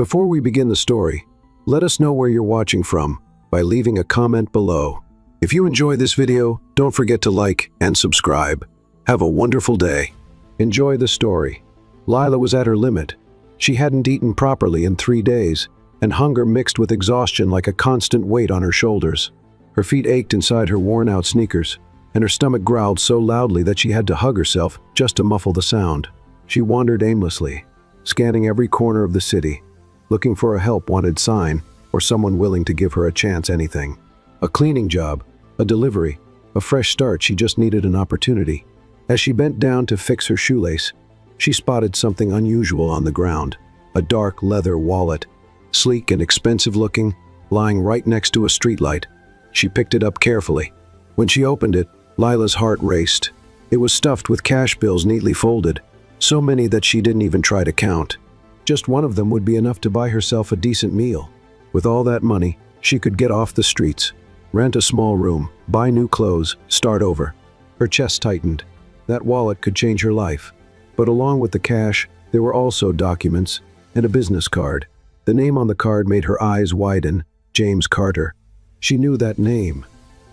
Before we begin the story, let us know where you're watching from by leaving a comment below. If you enjoy this video, don't forget to like and subscribe. Have a wonderful day. Enjoy the story. Lila was at her limit. She hadn't eaten properly in 3 days, and hunger mixed with exhaustion like a constant weight on her shoulders. Her feet ached inside her worn-out sneakers, and her stomach growled so loudly that she had to hug herself just to muffle the sound. She wandered aimlessly, scanning every corner of the city, looking for a help-wanted sign or someone willing to give her a chance anything. A cleaning job, a delivery, a fresh start. She just needed an opportunity. As she bent down to fix her shoelace, she spotted something unusual on the ground. A dark leather wallet, sleek and expensive-looking, lying right next to a streetlight. She picked it up carefully. When she opened it, Lila's heart raced. It was stuffed with cash bills neatly folded, so many that she didn't even try to count. Just one of them would be enough to buy herself a decent meal. With all that money, she could get off the streets, rent a small room, buy new clothes, start over. Her chest tightened. That wallet could change her life. But along with the cash, there were also documents and a business card. The name on the card made her eyes widen. James Carter. She knew that name.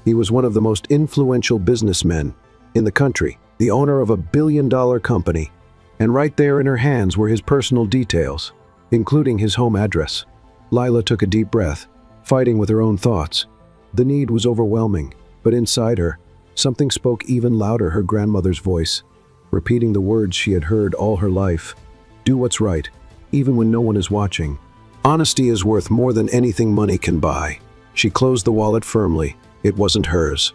He was one of the most influential businessmen in the country, the owner of a billion-dollar company. And right there in her hands were his personal details, including his home address. Lila took a deep breath, fighting with her own thoughts. The need was overwhelming, but inside her, something spoke even louder, her grandmother's voice, repeating the words she had heard all her life. Do what's right, even when no one is watching. Honesty is worth more than anything money can buy. She closed the wallet firmly. It wasn't hers.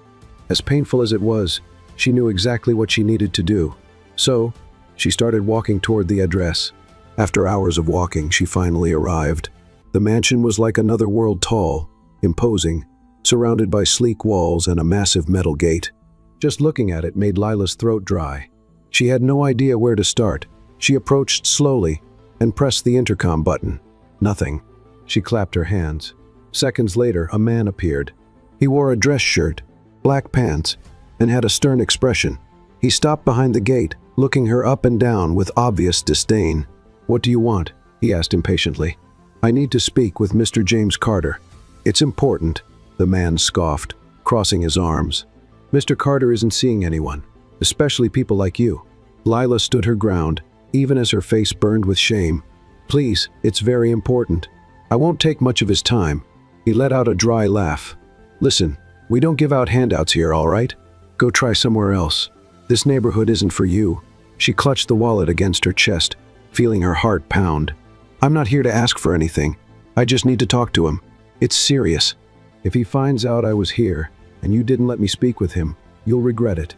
As painful as it was, she knew exactly what she needed to do. So, she started walking toward the address. After hours of walking, she finally arrived. The mansion was like another world, tall, imposing, surrounded by sleek walls and a massive metal gate. Just looking at it made Lila's throat dry. She had no idea where to start. She approached slowly and pressed the intercom button. Nothing. She clapped her hands. Seconds later, a man appeared. He wore a dress shirt, black pants, and had a stern expression. He stopped behind the gate, looking her up and down with obvious disdain. "What do you want?" he asked impatiently. "I need to speak with Mr. James Carter." "It's important," the man scoffed, crossing his arms. "Mr. Carter isn't seeing anyone, especially people like you." Lila stood her ground, even as her face burned with shame. "Please, it's very important. I won't take much of his time." He let out a dry laugh. "Listen, we don't give out handouts here, all right? Go try somewhere else. This neighborhood isn't for you." She clutched the wallet against her chest, feeling her heart pound. "I'm not here to ask for anything. I just need to talk to him. It's serious. If he finds out I was here, and you didn't let me speak with him, you'll regret it."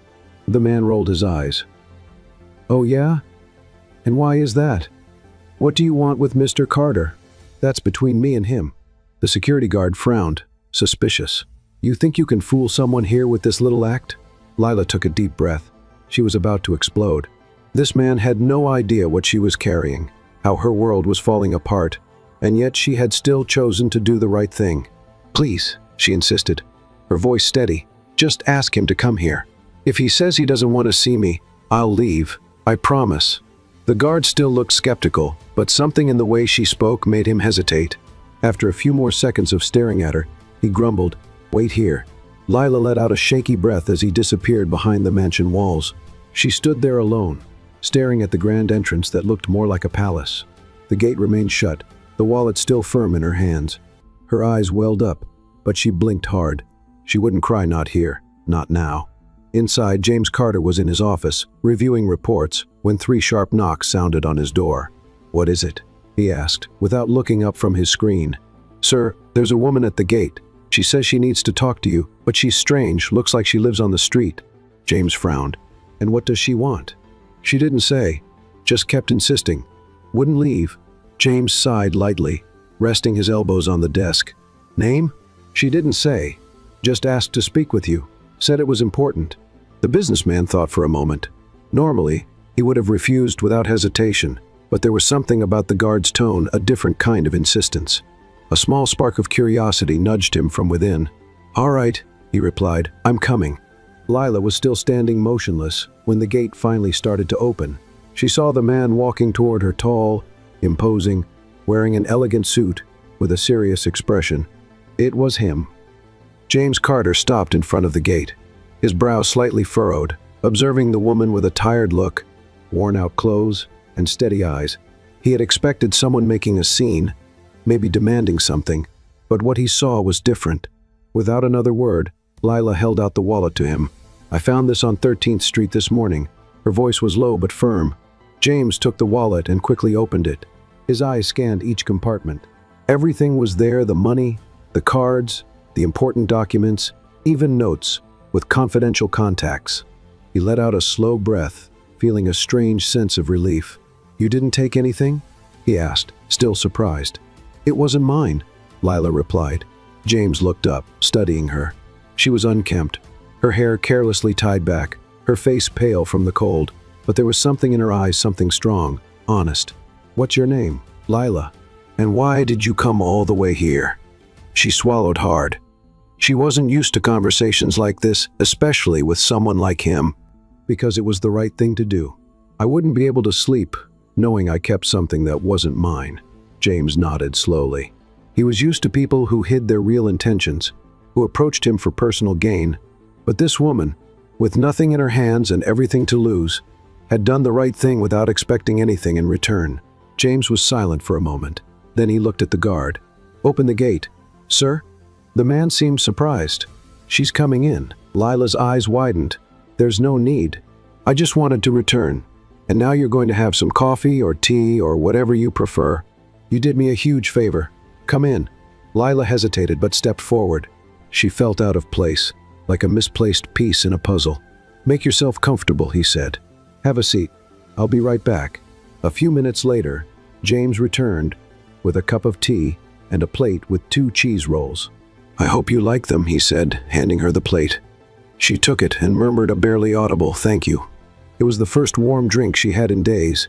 The man rolled his eyes. "Oh yeah? And why is that? What do you want with Mr. Carter?" "That's between me and him." The security guard frowned, suspicious. "You think you can fool someone here with this little act?" Lila took a deep breath. She was about to explode. This man had no idea what she was carrying, how her world was falling apart, and yet she had still chosen to do the right thing. "Please," she insisted, her voice steady, "just ask him to come here. If he says he doesn't want to see me, I'll leave. I promise." The guard still looked skeptical, but something in the way she spoke made him hesitate. After a few more seconds of staring at her, he grumbled, "Wait here." Lila let out a shaky breath as he disappeared behind the mansion walls. She stood there alone, staring at the grand entrance that looked more like a palace. The gate remained shut, the wallet still firm in her hands. Her eyes welled up, but she blinked hard. She wouldn't cry, not here, not now. Inside, James Carter was in his office, reviewing reports, when 3 sharp knocks sounded on his door. "What is it?" he asked, without looking up from his screen. "Sir, there's a woman at the gate. She says she needs to talk to you, but she's strange, looks like she lives on the street." James frowned. "And what does she want?" "She didn't say, just kept insisting. Wouldn't leave." James sighed lightly, resting his elbows on the desk. "Name?" "She didn't say, just asked to speak with you. Said it was important." The businessman thought for a moment. Normally, he would have refused without hesitation, but there was something about the guard's tone, a different kind of insistence. A small spark of curiosity nudged him from within. "All right," he replied, "I'm coming." Lila was still standing motionless when the gate finally started to open. She saw the man walking toward her, tall, imposing, wearing an elegant suit with a serious expression. It was him. James Carter stopped in front of the gate, his brow slightly furrowed, observing the woman with a tired look, worn-out clothes, and steady eyes. He had expected someone making a scene, maybe demanding something, but what he saw was different. Without another word, Lila held out the wallet to him. "I found this on 13th Street this morning." Her voice was low but firm. James took the wallet and quickly opened it. His eyes scanned each compartment. Everything was there: the money, the cards, the important documents, even notes with confidential contacts. He let out a slow breath, feeling a strange sense of relief. "You didn't take anything?" he asked, still surprised. "It wasn't mine," Lila replied. James looked up, studying her. She was unkempt, her hair carelessly tied back, her face pale from the cold, but there was something in her eyes, something strong, honest. "What's your name?" "Lila." "And why did you come all the way here?" She swallowed hard. She wasn't used to conversations like this, especially with someone like him. "Because it was the right thing to do. I wouldn't be able to sleep, knowing I kept something that wasn't mine." James nodded slowly. He was used to people who hid their real intentions, who approached him for personal gain. But this woman, with nothing in her hands and everything to lose, had done the right thing without expecting anything in return. James was silent for a moment. Then he looked at the guard. "Open the gate." "Sir?" The man seemed surprised. "She's coming in." Lila's eyes widened. "There's no need. I just wanted to return. And now you're going to have some coffee or tea or whatever you prefer. You did me a huge favor. Come in." Lila hesitated but stepped forward. She felt out of place, like a misplaced piece in a puzzle. "Make yourself comfortable," he said. "Have a seat. I'll be right back." A few minutes later, James returned with a cup of tea and a plate with 2 cheese rolls. "I hope you like them," he said, handing her the plate. She took it and murmured a barely audible "thank you." It was the first warm drink she had in days.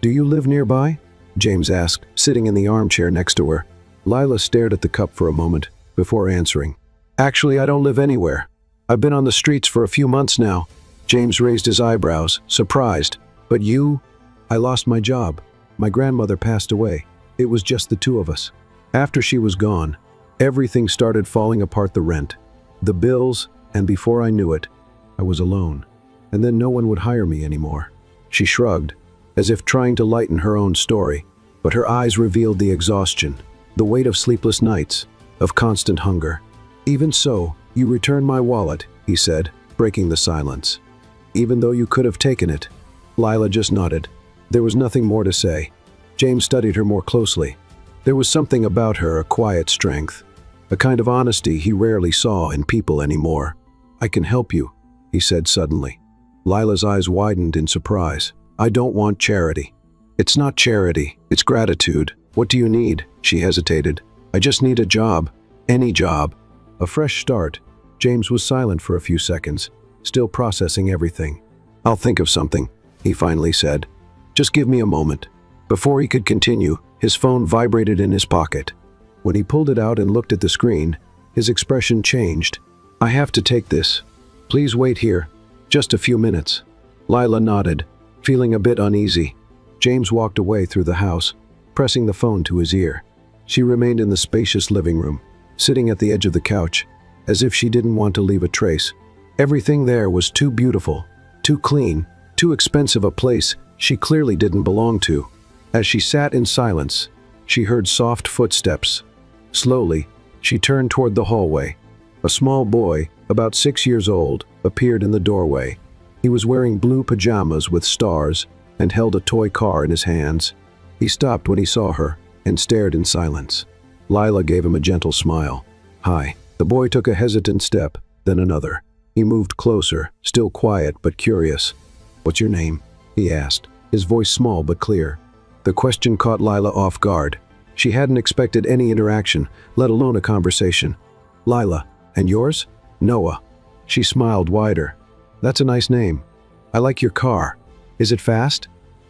"Do you live nearby?" James asked, sitting in the armchair next to her. Lila stared at the cup for a moment before answering. "Actually, I don't live anywhere. I've been on the streets for a few months now." James raised his eyebrows, surprised. "But you?" "I lost my job. My grandmother passed away. It was just the 2 of us. After she was gone, everything started falling apart: the rent, the bills, and before I knew it, I was alone. And then no one would hire me anymore." She shrugged, as if trying to lighten her own story, but her eyes revealed the exhaustion, the weight of sleepless nights, of constant hunger. "Even so, you returned my wallet," he said, breaking the silence. "Even though you could have taken it." Lila just nodded. There was nothing more to say. James studied her more closely. There was something about her, a quiet strength, a kind of honesty he rarely saw in people anymore. "I can help you," he said suddenly. Lila's eyes widened in surprise. "I don't want charity." "It's not charity, it's gratitude. What do you need?" She hesitated. "I just need a job. Any job." A fresh start. James was silent for a few seconds, still processing everything. "I'll think of something," he finally said. "Just give me a moment." Before he could continue, his phone vibrated in his pocket. When he pulled it out and looked at the screen, his expression changed. "I have to take this. Please wait here. Just a few minutes." Lila nodded, feeling a bit uneasy. James walked away through the house, pressing the phone to his ear. She remained in the spacious living room, sitting at the edge of the couch, as if she didn't want to leave a trace. Everything there was too beautiful, too clean, too expensive a place she clearly didn't belong to. As she sat in silence, she heard soft footsteps. Slowly, she turned toward the hallway. A small boy, about 6 years old, appeared in the doorway. He was wearing blue pajamas with stars and held a toy car in his hands. He stopped when he saw her and stared in silence. Lila gave him a gentle smile. "Hi." The boy took a hesitant step, then another. He moved closer, still quiet but curious. "What's your name?" he asked, his voice small but clear. The question caught Lila off guard. She hadn't expected any interaction, let alone a conversation. "Lila, and yours?" "Noah." She smiled wider. "That's a nice name. I like your car. Is it fast?"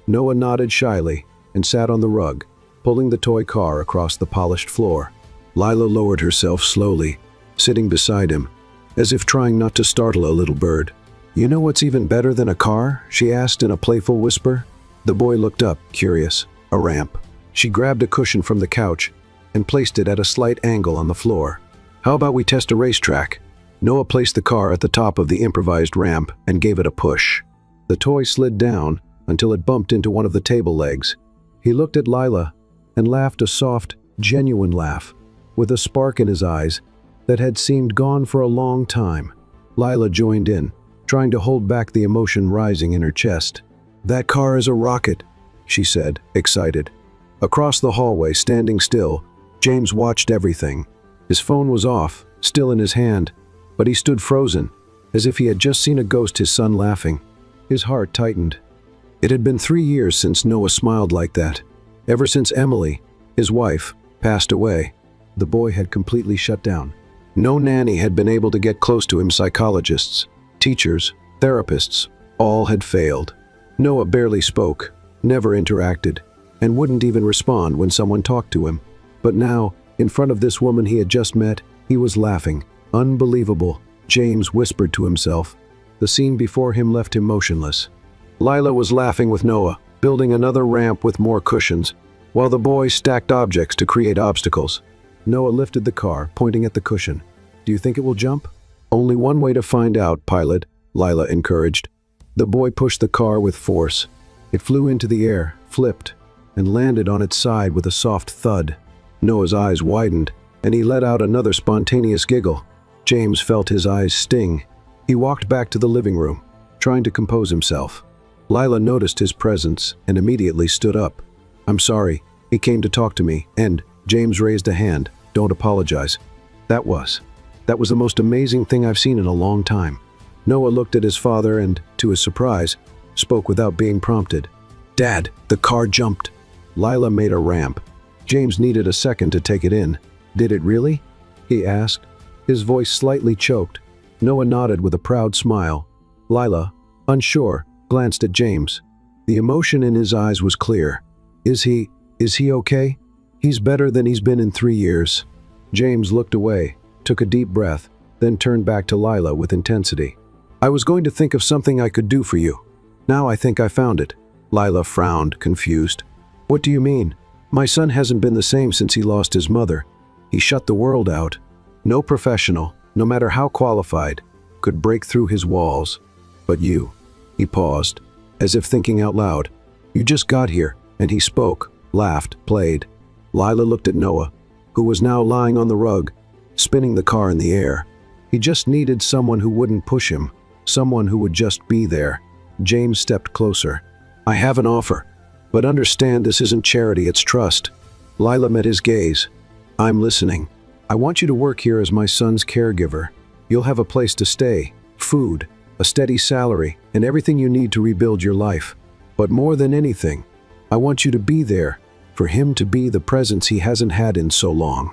Noah nodded shyly and sat on the rug, pulling the toy car across the polished floor. Lila lowered herself slowly, sitting beside him, as if trying not to startle a little bird. "You know what's even better than a car?" she asked in a playful whisper. The boy looked up, curious. "A ramp." She grabbed a cushion from the couch and placed it at a slight angle on the floor. "How about we test a racetrack?" Noah placed the car at the top of the improvised ramp and gave it a push. The toy slid down until it bumped into one of the table legs. He looked at Lila and laughed a soft, genuine laugh, with a spark in his eyes that had seemed gone for a long time. Lila joined in, trying to hold back the emotion rising in her chest. "That car is a rocket," she said, excited. Across the hallway, standing still, James watched everything. His phone was off, still in his hand, but he stood frozen, as if he had just seen a ghost, his son laughing. His heart tightened. It had been 3 years since Noah smiled like that. Ever since Emily, his wife, passed away, the boy had completely shut down. No nanny had been able to get close to him. Psychologists, teachers, therapists, all had failed. Noah barely spoke, never interacted, and wouldn't even respond when someone talked to him. But now, in front of this woman he had just met, he was laughing. Unbelievable, James whispered to himself. The scene before him left him motionless. Lila was laughing with Noah, building another ramp with more cushions, while the boy stacked objects to create obstacles. Noah lifted the car, pointing at the cushion. "Do you think it will jump?" "Only one way to find out, pilot," Lila encouraged. The boy pushed the car with force. It flew into the air, flipped, and landed on its side with a soft thud. Noah's eyes widened, and he let out another spontaneous giggle. James felt his eyes sting. He walked back to the living room, trying to compose himself. Lila noticed his presence and immediately stood up. "I'm sorry, he came to talk to me," and James raised a hand. "Don't apologize. That was the most amazing thing I've seen in a long time." Noah looked at his father and, to his surprise, spoke without being prompted. "Dad, the car jumped." Lila made a ramp. James needed a second to take it in. "Did it really?" he asked, his voice slightly choked. Noah nodded with a proud smile. Lila, unsure, glanced at James. The emotion in his eyes was clear. Is he okay? He's better than he's been in 3 years." James looked away, took a deep breath, then turned back to Lila with intensity. "I was going to think of something I could do for you. Now I think I found it." Lila frowned, confused. "What do you mean? My son hasn't been the same since he lost his mother. He shut the world out. No professional, no matter how qualified, could break through his walls. But you." He paused, as if thinking out loud. "You just got here," and he spoke, laughed, played. Lila looked at Noah, who was now lying on the rug, spinning the car in the air. He just needed someone who wouldn't push him, someone who would just be there. James stepped closer. "I have an offer, but understand this isn't charity, it's trust." Lila met his gaze. "I'm listening. I want you to work here as my son's caregiver. You'll have a place to stay, food, a steady salary, and everything you need to rebuild your life. But more than anything, I want you to be there, for him to be the presence he hasn't had in so long."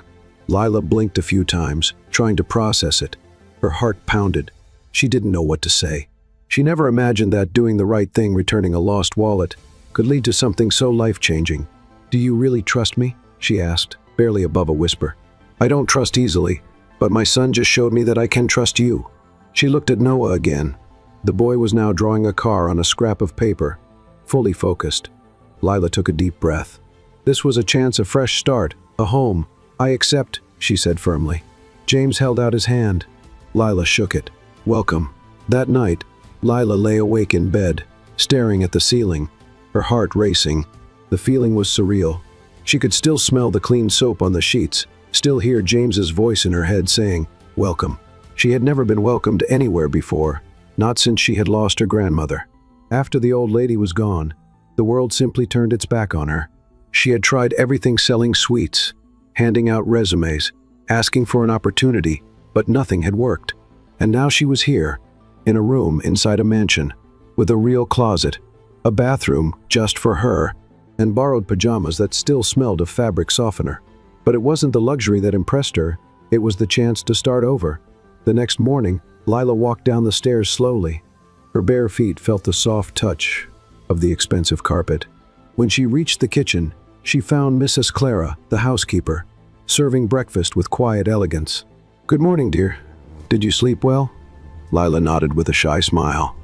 Lila blinked a few times, trying to process it. Her heart pounded. She didn't know what to say. She never imagined that doing the right thing, returning a lost wallet, could lead to something so life-changing. "Do you really trust me?" she asked, barely above a whisper. "I don't trust easily, but my son just showed me that I can trust you." She looked at Noah again. The boy was now drawing a car on a scrap of paper, fully focused. Lila took a deep breath. This was a chance, a fresh start, a home. "I accept," she said firmly. James held out his hand. Lila shook it. "Welcome." That night, Lila lay awake in bed, staring at the ceiling, her heart racing. The feeling was surreal. She could still smell the clean soap on the sheets, still hear James's voice in her head saying, "Welcome." She had never been welcomed anywhere before, not since she had lost her grandmother. After the old lady was gone, the world simply turned its back on her. She had tried everything, selling sweets, handing out resumes, asking for an opportunity, but nothing had worked. And now she was here, in a room inside a mansion, with a real closet, a bathroom just for her, and borrowed pajamas that still smelled of fabric softener. But it wasn't the luxury that impressed her, it was the chance to start over. The next morning, Lila walked down the stairs slowly. Her bare feet felt the soft touch of the expensive carpet. When she reached the kitchen, she found Mrs. Clara, the housekeeper, serving breakfast with quiet elegance. "Good morning, dear. Did you sleep well?" Lila nodded with a shy smile.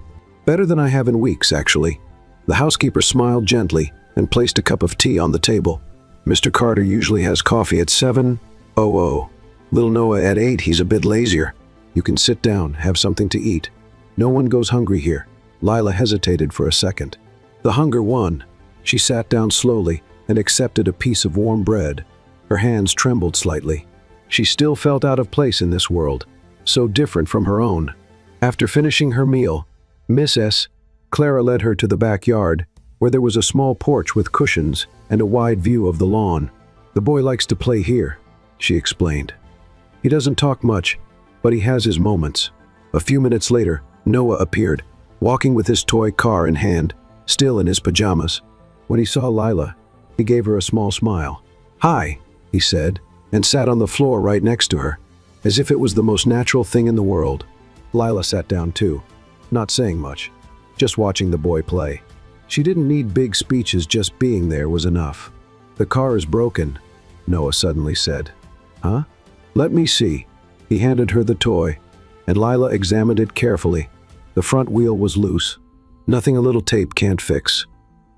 "Better than I have in weeks, actually." The housekeeper smiled gently and placed a cup of tea on the table. Mr. Carter usually has coffee at 7:00. Little Noah at 8, he's a bit lazier. You can sit down, have something to eat. No one goes hungry here. Lila hesitated for a second. The hunger won. She sat down slowly and accepted a piece of warm bread. Her hands trembled slightly. She still felt out of place in this world, so different from her own. After finishing her meal, Clara led her to the backyard, where there was a small porch with cushions and a wide view of the lawn. The boy likes to play here, she explained. He doesn't talk much, but he has his moments. A few minutes later, Noah appeared, walking with his toy car in hand, still in his pajamas. When he saw Lila, he gave her a small smile. "Hi," he said, and sat on the floor right next to her, as if it was the most natural thing in the world. Lila sat down too, not saying much, just watching the boy play. She didn't need big speeches, just being there was enough. "The car is broken," Noah suddenly said. "Huh? Let me see." He handed her the toy, and Lila examined it carefully. The front wheel was loose. "Nothing a little tape can't fix."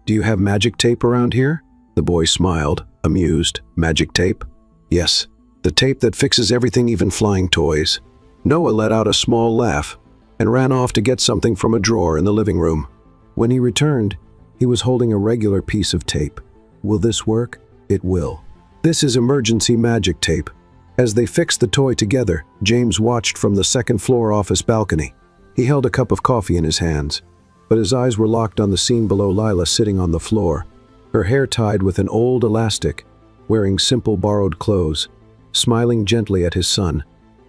"Do you have magic tape around here?" The boy smiled, amused. "Magic tape?" "Yes, the tape that fixes everything, even flying toys." Noah let out a small laugh and ran off to get something from a drawer in the living room. When he returned, he was holding a regular piece of tape. "Will this work?" "It will. This is emergency magic tape." As they fixed the toy together, James watched from the second-floor office balcony. He held a cup of coffee in his hands, but his eyes were locked on the scene below. Lila sitting on the floor, her hair tied with an old elastic, wearing simple borrowed clothes, smiling gently at his son,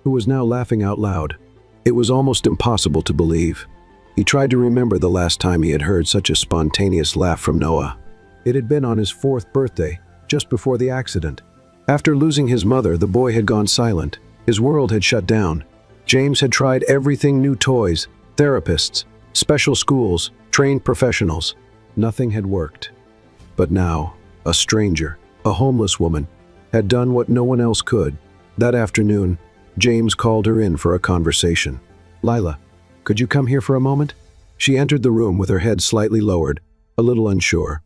who was now laughing out loud. It was almost impossible to believe. He tried to remember the last time he had heard such a spontaneous laugh from Noah. It had been on his 4th birthday, just before the accident. After losing his mother, the boy had gone silent. His world had shut down. James had tried everything: new toys, therapists, special schools, trained professionals. Nothing had worked. But now, a stranger, a homeless woman, had done what no one else could. That afternoon, James called her in for a conversation. "Lila, could you come here for a moment?" She entered the room with her head slightly lowered, a little unsure.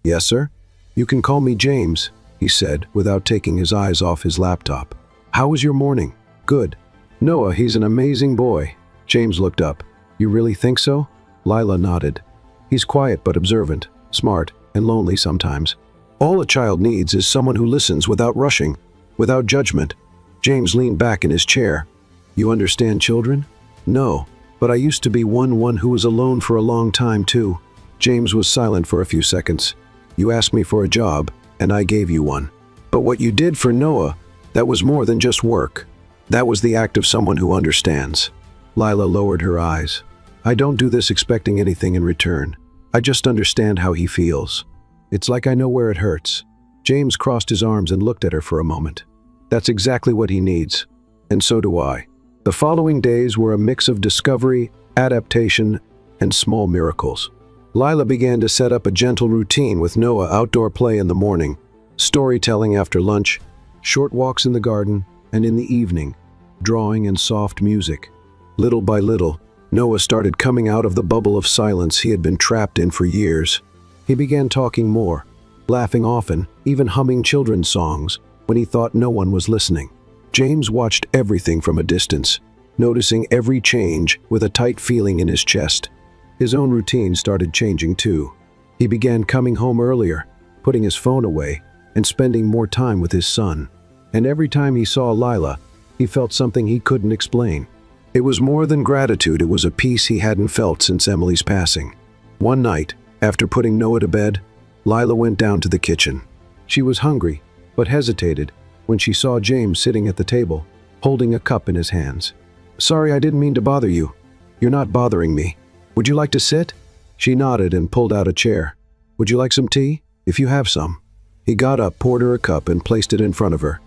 "Yes, sir? You can call me James," he said, without taking his eyes off his laptop. "How was your morning?" "Good." "Noah, he's an amazing boy." James looked up. "You really think so?" Lila nodded. "He's quiet but observant, smart, and lonely sometimes. All a child needs is someone who listens without rushing, without judgment." James leaned back in his chair. "You understand children?" "No, but I used to be one who was alone for a long time too." James was silent for a few seconds. "You asked me for a job, and I gave you one. But what you did for Noah, that was more than just work. That was the act of someone who understands." Lila lowered her eyes. "I don't do this expecting anything in return. I just understand how he feels. It's like I know where it hurts." James crossed his arms and looked at her for a moment. "That's exactly what he needs. And so do I." The following days were a mix of discovery, adaptation, and small miracles. Lila began to set up a gentle routine with Noah: outdoor play in the morning, storytelling after lunch, short walks in the garden, and in the evening, drawing and soft music. Little by little, Noah started coming out of the bubble of silence he had been trapped in for years. He began talking more, laughing often, even humming children's songs when he thought no one was listening. James watched everything from a distance, noticing every change with a tight feeling in his chest. His own routine started changing too. He began coming home earlier, putting his phone away, and spending more time with his son. And every time he saw Lila, he felt something he couldn't explain. It was more than gratitude, it was a peace he hadn't felt since Emily's passing. One night, after putting Noah to bed, Lila went down to the kitchen. She was hungry, but hesitated when she saw James sitting at the table, holding a cup in his hands. "Sorry, I didn't mean to bother you. You're not bothering me. Would you like to sit?" She nodded and pulled out a chair. "Would you like some tea? If you have some." He got up, poured her a cup, and placed it in front of her.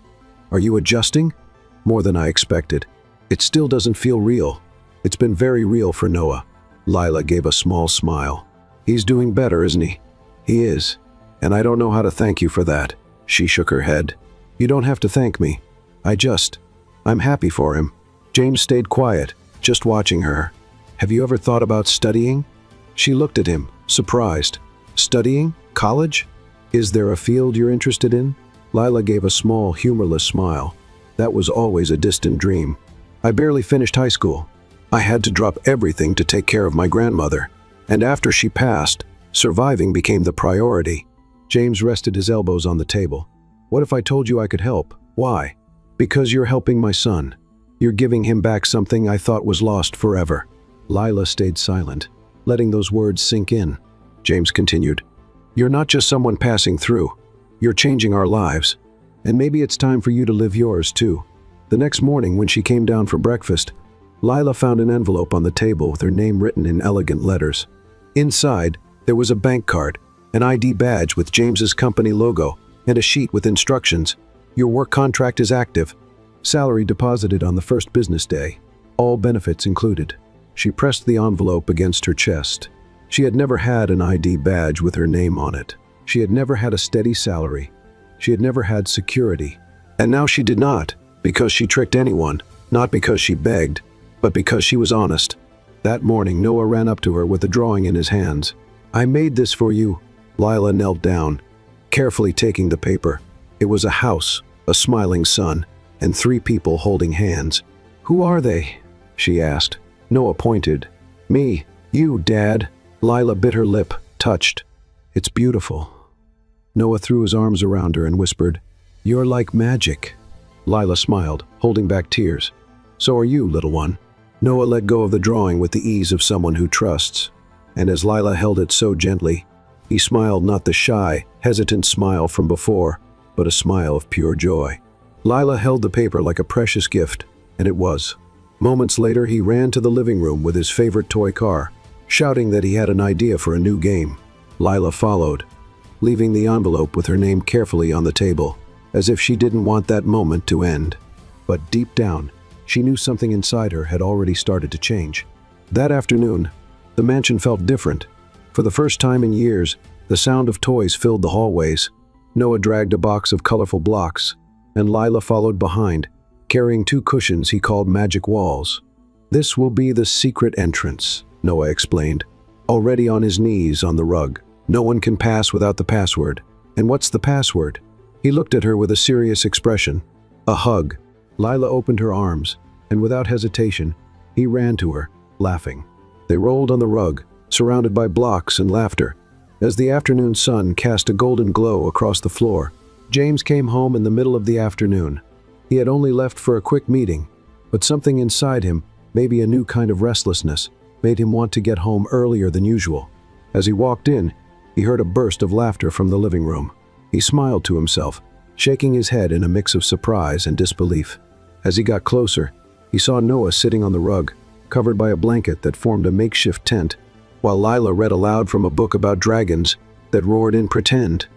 "Are you adjusting?" "More than I expected. It still doesn't feel real." "It's been very real for Noah." Lila gave a small smile. "He's doing better, isn't he?" "He is. And I don't know how to thank you for that." She shook her head. "You don't have to thank me. I'm happy for him." James stayed quiet, just watching her. "Have you ever thought about studying?" She looked at him, surprised. "Studying? College?" Is there a field you're interested in? Lila gave a small, humorless smile. That was always a distant dream. I barely finished high school. I had to drop everything to take care of my grandmother. And after she passed, surviving became the priority. James rested his elbows on the table. What if I told you I could help? Why? Because you're helping my son. You're giving him back something I thought was lost forever. Lila stayed silent, letting those words sink in. James continued, You're not just someone passing through. You're changing our lives. And maybe it's time for you to live yours too. The next morning, when she came down for breakfast, Lila found an envelope on the table with her name written in elegant letters. Inside, there was a bank card, an ID badge with James's company logo, and a sheet with instructions. Your work contract is active. Salary deposited on the first business day. All benefits included. She pressed the envelope against her chest. She had never had an ID badge with her name on it. She had never had a steady salary. She had never had security. And now she did not, because she tricked anyone, not because she begged, but because she was honest. That morning, Noah ran up to her with a drawing in his hands. I made this for you. Lila knelt down, carefully taking the paper. It was a house, a smiling sun, and 3 people holding hands. Who are they? She asked. Noah pointed. Me, you, Dad. Lila bit her lip, touched. It's beautiful. Noah threw his arms around her and whispered, You're like magic. Lila smiled, holding back tears. So are you, little one. Noah let go of the drawing with the ease of someone who trusts. And as Lila held it so gently, he smiled, not the shy, hesitant smile from before, but a smile of pure joy. Lila held the paper like a precious gift, and it was. Moments later, he ran to the living room with his favorite toy car, shouting that he had an idea for a new game. Lila followed, leaving the envelope with her name carefully on the table, as if she didn't want that moment to end. But deep down, she knew something inside her had already started to change. That afternoon, the mansion felt different. For the first time in years, the sound of toys filled the hallways. Noah dragged a box of colorful blocks, and Lila followed behind, carrying 2 cushions he called magic walls. This will be the secret entrance, Noah explained, already on his knees on the rug. No one can pass without the password. And what's the password? He looked at her with a serious expression. A hug. Lila opened her arms, and without hesitation, he ran to her, laughing. They rolled on the rug, surrounded by blocks and laughter. As the afternoon sun cast a golden glow across the floor, James came home in the middle of the afternoon. He had only left for a quick meeting, but something inside him, maybe a new kind of restlessness, made him want to get home earlier than usual. As he walked in, he heard a burst of laughter from the living room. He smiled to himself, shaking his head in a mix of surprise and disbelief. As he got closer, he saw Noah sitting on the rug, covered by a blanket that formed a makeshift tent, while Lila read aloud from a book about dragons that roared in pretend.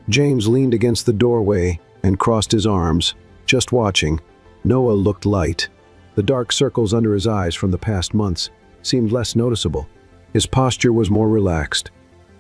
James leaned against the doorway and crossed his arms, just watching. Noah looked light. The dark circles under his eyes from the past months seemed less noticeable. His posture was more relaxed,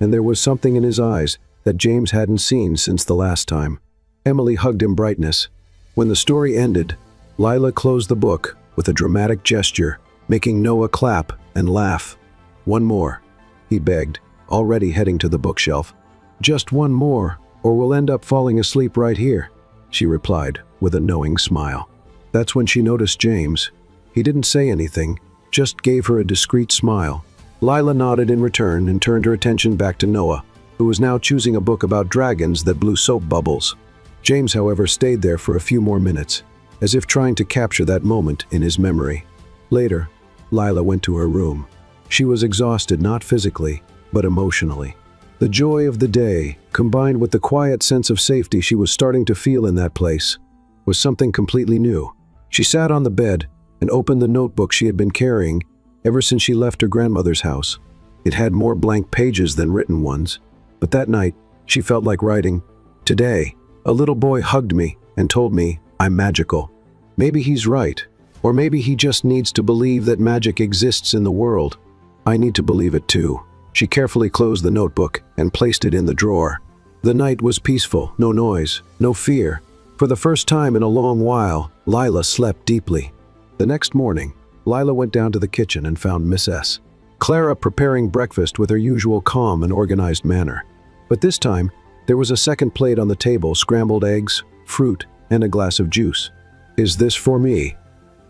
and there was something in his eyes that James hadn't seen since the last time. Emily hugged him brightness. When the story ended, Lila closed the book with a dramatic gesture, making Noah clap and laugh. One more, he begged, already heading to the bookshelf. Just one more, or we'll end up falling asleep right here, she replied with a knowing smile. That's when she noticed James. He didn't say anything, just gave her a discreet smile. Lila nodded in return and turned her attention back to Noah, who was now choosing a book about dragons that blew soap bubbles. James, however, stayed there for a few more minutes, as if trying to capture that moment in his memory. Later, Lila went to her room. She was exhausted, not physically, but emotionally. The joy of the day, combined with the quiet sense of safety she was starting to feel in that place, was something completely new. She sat on the bed and opened the notebook she had been carrying ever since she left her grandmother's house. It had more blank pages than written ones, but that night she felt like writing, "Today, a little boy hugged me and told me I'm magical. Maybe he's right, or maybe he just needs to believe that magic exists in the world. I need to believe it too." She carefully closed the notebook and placed it in the drawer. The night was peaceful, no noise, no fear. For the first time in a long while, Lila slept deeply. The next morning, Lila went down to the kitchen and found Miss S. Clara preparing breakfast with her usual calm and organized manner. But this time, There was a second plate on the table, scrambled eggs, fruit, and a glass of juice. "Is this for me?"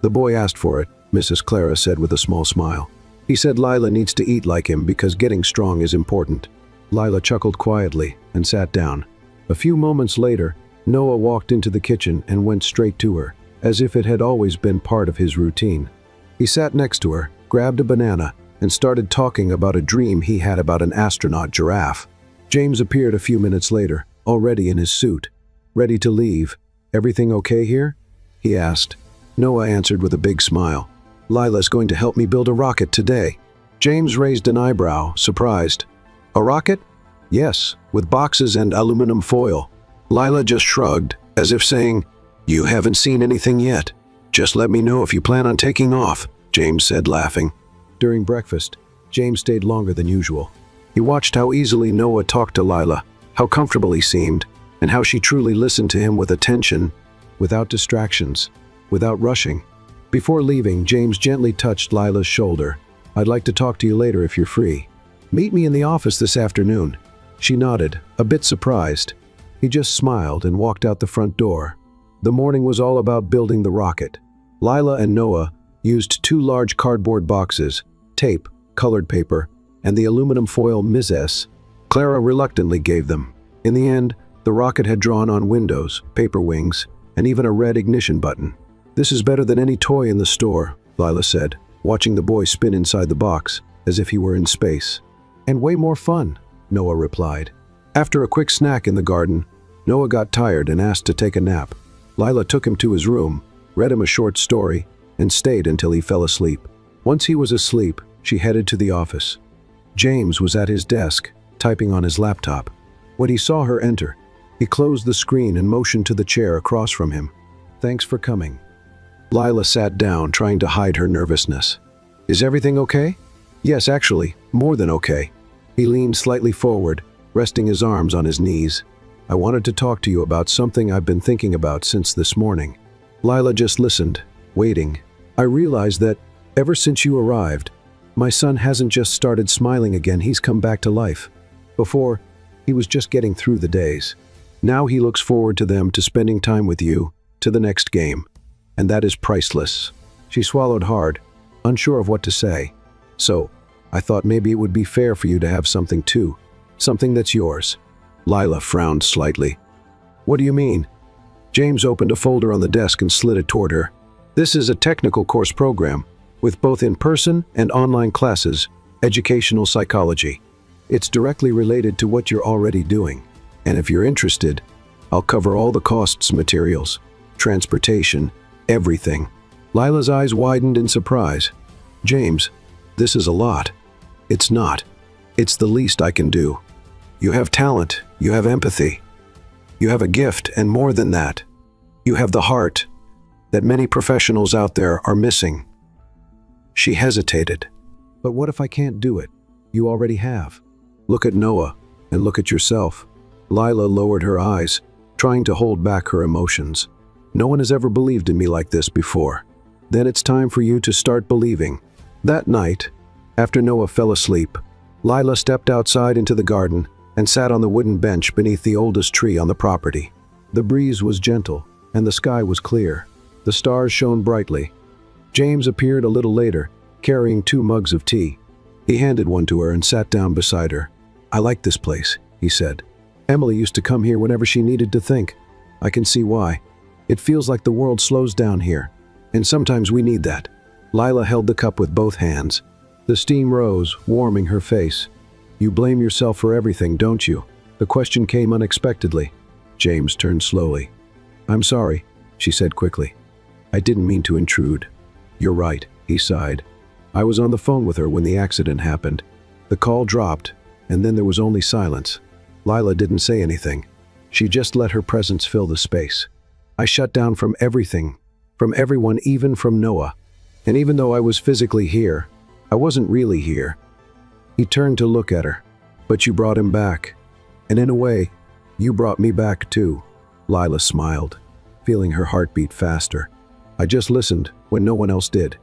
The boy asked for it, Mrs. Clara said with a small smile. "He said Lila needs to eat like him because getting strong is important." Lila chuckled quietly and sat down. A few moments later, Noah walked into the kitchen and went straight to her, as if it had always been part of his routine. He sat next to her, grabbed a banana, and started talking about a dream he had about an astronaut giraffe. James appeared a few minutes later, already in his suit. "Ready to leave. Everything okay here?" he asked. Noah answered with a big smile. "Lila's going to help me build a rocket today." James raised an eyebrow, surprised. "A rocket?" "Yes, with boxes and aluminum foil." Lila just shrugged, as if saying, "You haven't seen anything yet. Just let me know if you plan on taking off," James said, laughing. During breakfast, James stayed longer than usual. He watched how easily Noah talked to Lila, how comfortable he seemed, and how she truly listened to him with attention, without distractions, without rushing. Before leaving, James gently touched Lila's shoulder. "I'd like to talk to you later if you're free. Meet me in the office this afternoon." She nodded, a bit surprised. He just smiled and walked out the front door. The morning was all about building the rocket. Lila and Noah used 2 large cardboard boxes, tape, colored paper, and the aluminum foil Ms. Clara reluctantly gave them. In the end, the rocket had drawn on windows, paper wings, and even a red ignition button. "This is better than any toy in the store," Lila said, watching the boy spin inside the box, as if he were in space. "And way more fun," Noah replied. After a quick snack in the garden, Noah got tired and asked to take a nap. Lila took him to his room, read him a short story, and stayed until he fell asleep. Once he was asleep, she headed to the office. James was at his desk, typing on his laptop. When he saw her enter, he closed the screen and motioned to the chair across from him. "Thanks for coming." Lila sat down, trying to hide her nervousness. "Is everything okay?" "Yes, actually, more than okay." He leaned slightly forward, resting his arms on his knees. "I wanted to talk to you about something I've been thinking about since this morning." Lila just listened, waiting. "I realized that, ever since you arrived, my son hasn't just started smiling again, he's come back to life. Before, he was just getting through the days. Now he looks forward to them, to spending time with you, to the next game. And that is priceless." She swallowed hard, unsure of what to say. "So, I thought maybe it would be fair for you to have something too. Something that's yours." Lila frowned slightly. "What do you mean?" James opened a folder on the desk and slid it toward her. "This is a technical course program, with both in-person and online classes, educational psychology. It's directly related to what you're already doing. And if you're interested, I'll cover all the costs, materials, transportation, everything." Lila's eyes widened in surprise. "James, this is a lot." "It's not. It's the least I can do. You have talent, you have empathy. You have a gift, and more than that, you have the heart that many professionals out there are missing." She hesitated. "But what if I can't do it? You already have. Look at Noah, and look at yourself." Lila lowered her eyes, trying to hold back her emotions. "No one has ever believed in me like this before. Then it's time for you to start believing." That night, after Noah fell asleep, Lila stepped outside into the garden and sat on the wooden bench beneath the oldest tree on the property. The breeze was gentle, and the sky was clear. The stars shone brightly. James appeared a little later, carrying 2 mugs of tea. He handed one to her and sat down beside her. "I like this place," he said. "Emily used to come here whenever she needed to think. I can see why. It feels like the world slows down here, and sometimes we need that." Lila held the cup with both hands. The steam rose, warming her face. "You blame yourself for everything, don't you?" The question came unexpectedly. James turned slowly. "I'm sorry," she said quickly. "I didn't mean to intrude." "You're right," he sighed. "I was on the phone with her when the accident happened. The call dropped, and then there was only silence." Lila didn't say anything. She just let her presence fill the space. "I shut down from everything, from everyone, even from Noah. And even though I was physically here, I wasn't really here." He turned to look at her. "But you brought him back. And in a way, you brought me back too." Lila smiled, feeling her heartbeat faster. "I just listened when no one else did.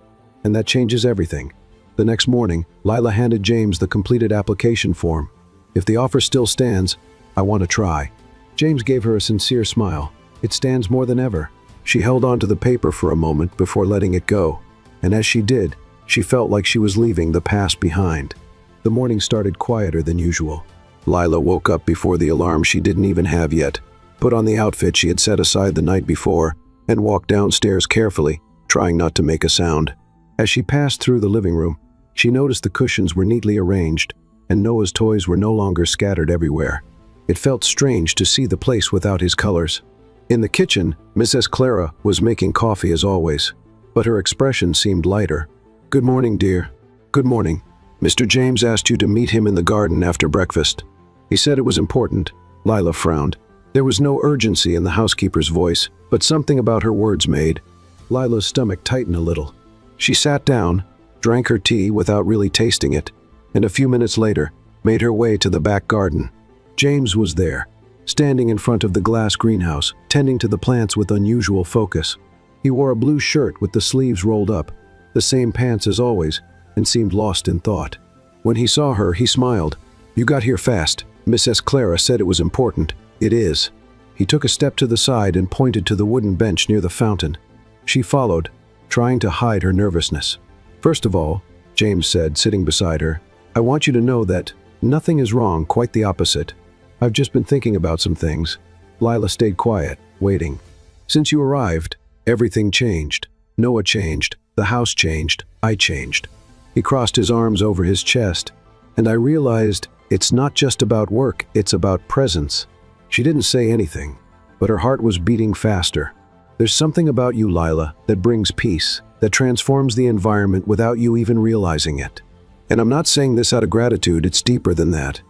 And that changes everything." The next morning, Lila handed James the completed application form. "If the offer still stands, I want to try." James gave her a sincere smile. "It stands more than ever." She held on to the paper for a moment before letting it go, and as she did, she felt like she was leaving the past behind. The morning started quieter than usual. Lila woke up before the alarm she didn't even have yet, put on the outfit she had set aside the night before, and walked downstairs carefully, trying not to make a sound. As she passed through the living room, she noticed the cushions were neatly arranged, and Noah's toys were no longer scattered everywhere. It felt strange to see the place without his colors. In the kitchen, Mrs. Clara was making coffee as always, but her expression seemed lighter. "Good morning, dear." "Good morning. Mr. James asked you to meet him in the garden after breakfast. He said it was important." Lila frowned. There was no urgency in the housekeeper's voice, but something about her words made Lila's stomach tighten a little. She sat down, drank her tea without really tasting it, and a few minutes later made her way to the back garden. James was there, standing in front of the glass greenhouse, tending to the plants with unusual focus. He wore a blue shirt with the sleeves rolled up, the same pants as always, and seemed lost in thought. When he saw her, he smiled. "You got here fast. Mrs. Clara said it was important." "It is." He took a step to the side and pointed to the wooden bench near the fountain. She followed, trying to hide her nervousness. "First of all," James said, sitting beside her, "I want you to know that nothing is wrong, quite the opposite. I've just been thinking about some things." Lila stayed quiet, waiting. "Since you arrived, everything changed. Noah changed, the house changed, I changed." He crossed his arms over his chest, and I realized it's not just about work, it's about presence. She didn't say anything, but her heart was beating faster. "There's something about you, Lila, that brings peace, that transforms the environment without you even realizing it. And I'm not saying this out of gratitude, it's deeper than that."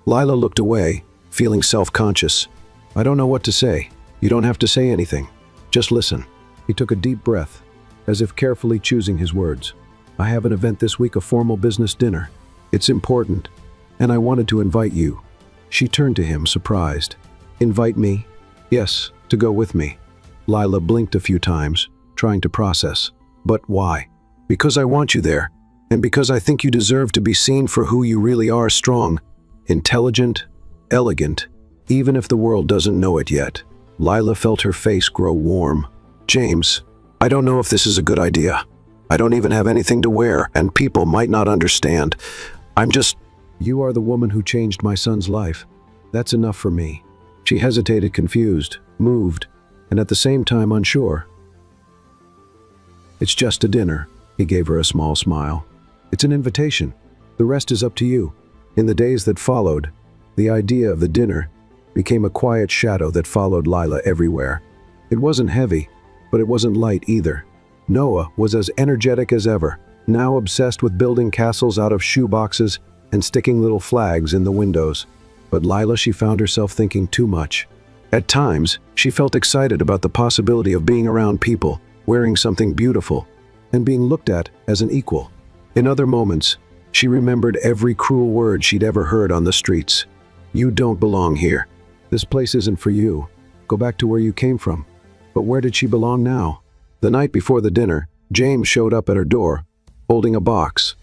Lila looked away, feeling self-conscious. "I don't know what to say." "You don't have to say anything. Just listen." He took a deep breath, as if carefully choosing his words. "I have an event this week, a formal business dinner. It's important, and I wanted to invite you." She turned to him, surprised. "Invite me?" "Yes, to go with me." Lila blinked a few times, trying to process. "But why?" "Because I want you there, and because I think you deserve to be seen for who you really are, strong, intelligent, elegant, even if the world doesn't know it yet." Lila felt her face grow warm. "James, I don't know if this is a good idea. I don't even have anything to wear, and people might not understand. I'm just—" "You are the woman who changed my son's life. That's enough for me." She hesitated, confused, moved, and at the same time unsure. "It's just a dinner." He gave her a small smile. "It's an invitation. The rest is up to you." In the days that followed, the idea of the dinner became a quiet shadow that followed Lila everywhere. It wasn't heavy, but it wasn't light either. Noah was as energetic as ever, now obsessed with building castles out of shoe boxes and sticking little flags in the windows. But Lila, she found herself thinking too much. At times, she felt excited about the possibility of being around people, wearing something beautiful, and being looked at as an equal. In other moments, she remembered every cruel word she'd ever heard on the streets. "You don't belong here. This place isn't for you. Go back to where you came from." But where did she belong now? The night before the dinner, James showed up at her door, holding a box.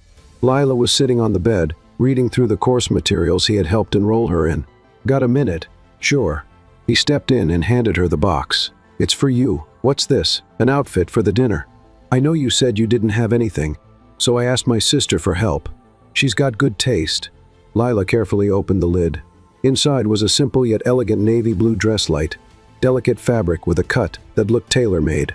Lila was sitting on the bed, reading through the course materials he had helped enroll her in. "Got a minute?" "Sure." He stepped in and handed her the box. "It's for you." "What's this?" "An outfit for the dinner. I know you said you didn't have anything, so I asked my sister for help. She's got good taste." Lila carefully opened the lid. Inside was a simple yet elegant navy blue dress light, delicate fabric with a cut that looked tailor-made.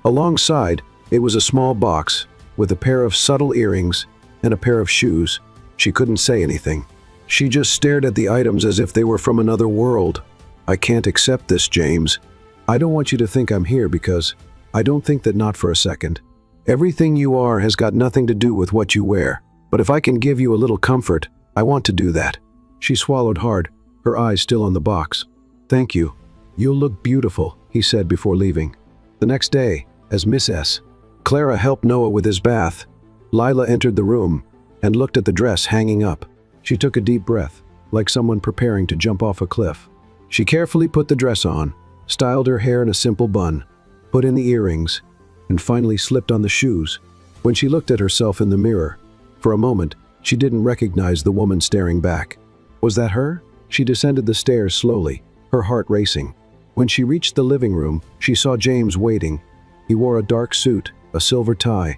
Alongside, it was a small box with a pair of subtle earrings and a pair of shoes. She couldn't say anything. She just stared at the items as if they were from another world. "I can't accept this, James. I don't want you to think I'm here because I don't think that, not for a second. Everything you are has got nothing to do with what you wear. But if I can give you a little comfort, I want to do that." She swallowed hard, her eyes still on the box. "Thank you. You'll look beautiful," he said before leaving. The next day, as Mrs. Clara helped Noah with his bath, Lila entered the room and looked at the dress hanging up. She took a deep breath, like someone preparing to jump off a cliff. She carefully put the dress on, styled her hair in a simple bun, put in the earrings, and finally slipped on the shoes. When she looked at herself in the mirror, for a moment, she didn't recognize the woman staring back. Was that her? She descended the stairs slowly, her heart racing. When she reached the living room, she saw James waiting. He wore a dark suit, a silver tie,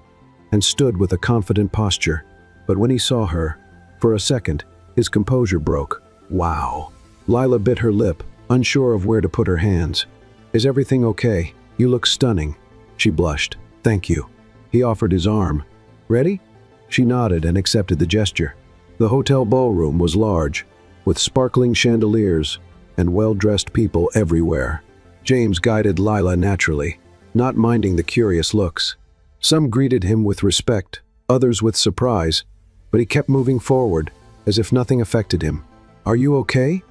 and stood with a confident posture. But when he saw her, for a second, his composure broke. Wow. Lila bit her lip, unsure of where to put her hands. "Is everything okay? You look stunning." She blushed. "Thank you." He offered his arm. "Ready?" She nodded and accepted the gesture. The hotel ballroom was large, with sparkling chandeliers and well-dressed people everywhere. James guided Lila naturally, not minding the curious looks. Some greeted him with respect, others with surprise, but he kept moving forward, as if nothing affected him. "Are you okay?"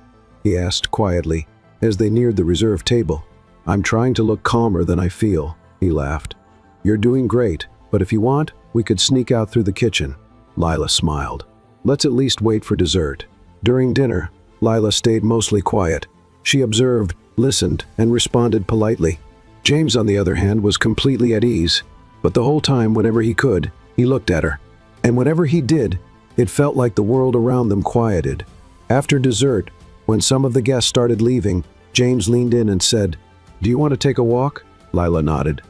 he asked quietly, as they neared the reserved table. "I'm trying to look calmer than I feel," he laughed. "You're doing great, but if you want, we could sneak out through the kitchen." Lila smiled. "Let's at least wait for dessert." During dinner, Lila stayed mostly quiet. She observed, listened, and responded politely. James, on the other hand, was completely at ease, but the whole time, whenever he could, he looked at her. And whenever he did, it felt like the world around them quieted. After dessert, when some of the guests started leaving, James leaned in and said, "Do you want to take a walk?" Lila nodded.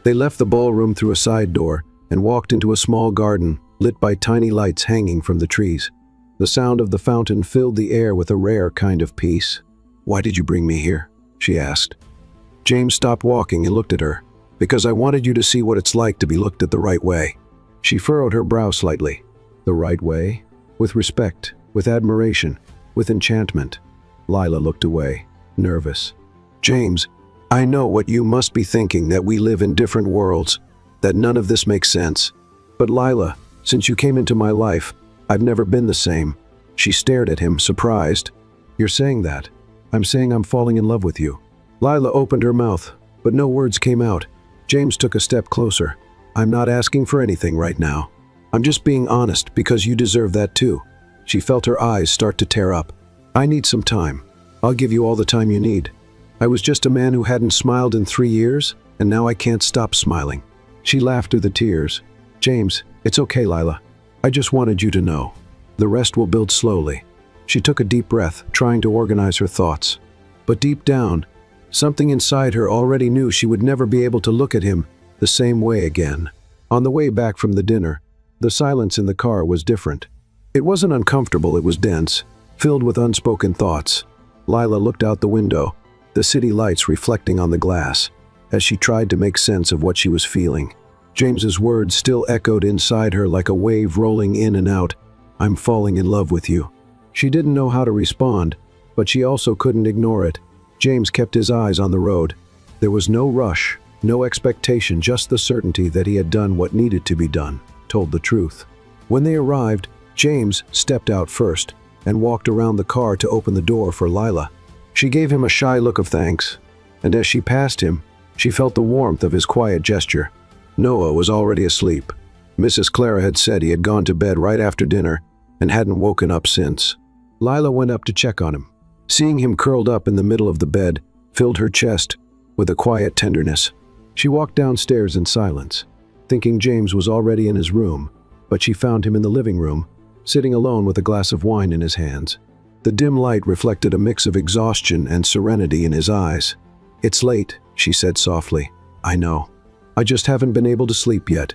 They left the ballroom through a side door and walked into a small garden lit by tiny lights hanging from the trees. The sound of the fountain filled the air with a rare kind of peace. "Why did you bring me here?" she asked. James stopped walking and looked at her. "Because I wanted you to see what it's like to be looked at the right way." She furrowed her brow slightly. "The right way?" With respect, with admiration, with enchantment. Lila looked away, nervous. "James, I know what you must be thinking, that we live in different worlds, that none of this makes sense. But Lila, since you came into my life, I've never been the same." She stared at him, surprised. "You're saying that?" "I'm saying I'm falling in love with you." Lila opened her mouth, but no words came out. James took a step closer. "I'm not asking for anything right now. I'm just being honest, because you deserve that too." She felt her eyes start to tear up. "I need some time. I'll give you all the time you need. I was just a man who hadn't smiled in 3 years, and now I can't stop smiling." She laughed through the tears. "James, it's okay, Lila. I just wanted you to know. The rest will build slowly." She took a deep breath, trying to organize her thoughts. But deep down, something inside her already knew she would never be able to look at him the same way again. On the way back from the dinner, the silence in the car was different. It wasn't uncomfortable, it was dense, filled with unspoken thoughts. Lila looked out the window, the city lights reflecting on the glass, as she tried to make sense of what she was feeling. James's words still echoed inside her like a wave rolling in and out. "I'm falling in love with you." She didn't know how to respond, but she also couldn't ignore it. James kept his eyes on the road. There was no rush, no expectation, just the certainty that he had done what needed to be done, told the truth. When they arrived, James stepped out first and walked around the car to open the door for Lila. She gave him a shy look of thanks, and as she passed him, she felt the warmth of his quiet gesture. Noah was already asleep. Mrs. Clara had said he had gone to bed right after dinner and hadn't woken up since. Lila went up to check on him. Seeing him curled up in the middle of the bed filled her chest with a quiet tenderness. She walked downstairs in silence, thinking James was already in his room, but she found him in the living room, sitting alone with a glass of wine in his hands. The dim light reflected a mix of exhaustion and serenity in his eyes. "It's late," she said softly. "I know. I just haven't been able to sleep yet."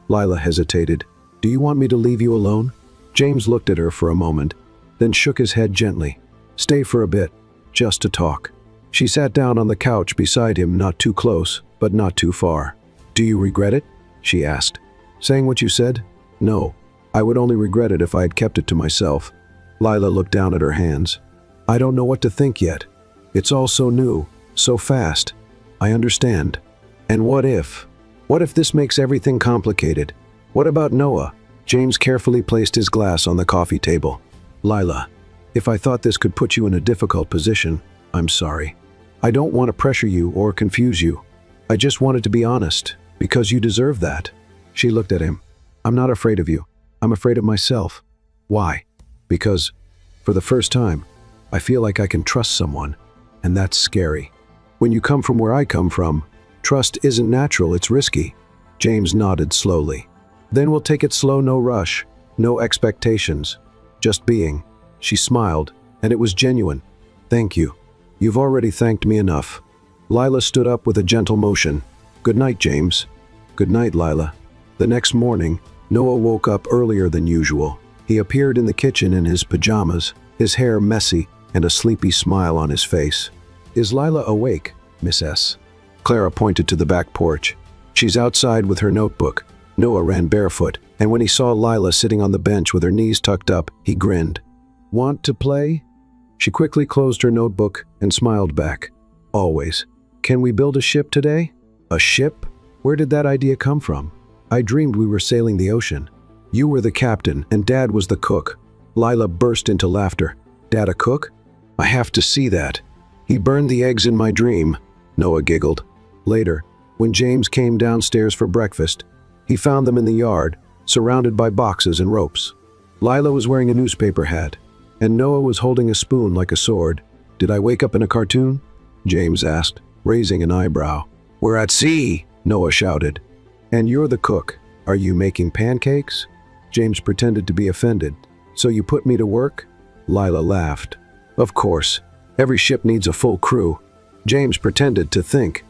Lila hesitated. "Do you want me to leave you alone?" James looked at her for a moment, then shook his head gently. "Stay for a bit, just to talk." She sat down on the couch beside him, not too close, but not too far. "Do you regret it?" she asked. "Saying what you said? No. I would only regret it if I had kept it to myself." Lila looked down at her hands. "I don't know what to think yet. It's all so new, so fast. I understand. And what if? What if this makes everything complicated? What about Noah?" James carefully placed his glass on the coffee table. "Lila, if I thought this could put you in a difficult position, I'm sorry. I don't want to pressure you or confuse you. I just wanted to be honest, because you deserve that." She looked at him. "I'm not afraid of you. I'm afraid of myself." "Why?" "Because, for the first time, I feel like I can trust someone, and that's scary. When you come from where I come from, trust isn't natural, it's risky." James nodded slowly. "Then we'll take it slow, no rush, no expectations. Just being." She smiled, and it was genuine. "Thank you. You've already thanked me enough." Lila stood up with a gentle motion. "Good night, James." "Good night, Lila." The next morning, Noah woke up earlier than usual. He appeared in the kitchen in his pajamas, his hair messy, and a sleepy smile on his face. "Is Lila awake, Miss S?" Clara pointed to the back porch. "She's outside with her notebook." Noah ran barefoot, and when he saw Lila sitting on the bench with her knees tucked up, he grinned. "Want to play?" She quickly closed her notebook and smiled back. "Always. Can we build a ship today?" "A ship? Where did that idea come from?" "I dreamed we were sailing the ocean. You were the captain and Dad was the cook." Lila burst into laughter. "Dad a cook? I have to see that. He burned the eggs in my dream." Noah giggled. Later, when James came downstairs for breakfast, he found them in the yard, surrounded by boxes and ropes. Lila was wearing a newspaper hat, and Noah was holding a spoon like a sword. "Did I wake up in a cartoon?" James asked, raising an eyebrow. "We're at sea," Noah shouted. "And you're the cook. Are you making pancakes?" James pretended to be offended. "So you put me to work?" Lila laughed. "Of course. Every ship needs a full crew." James pretended to think.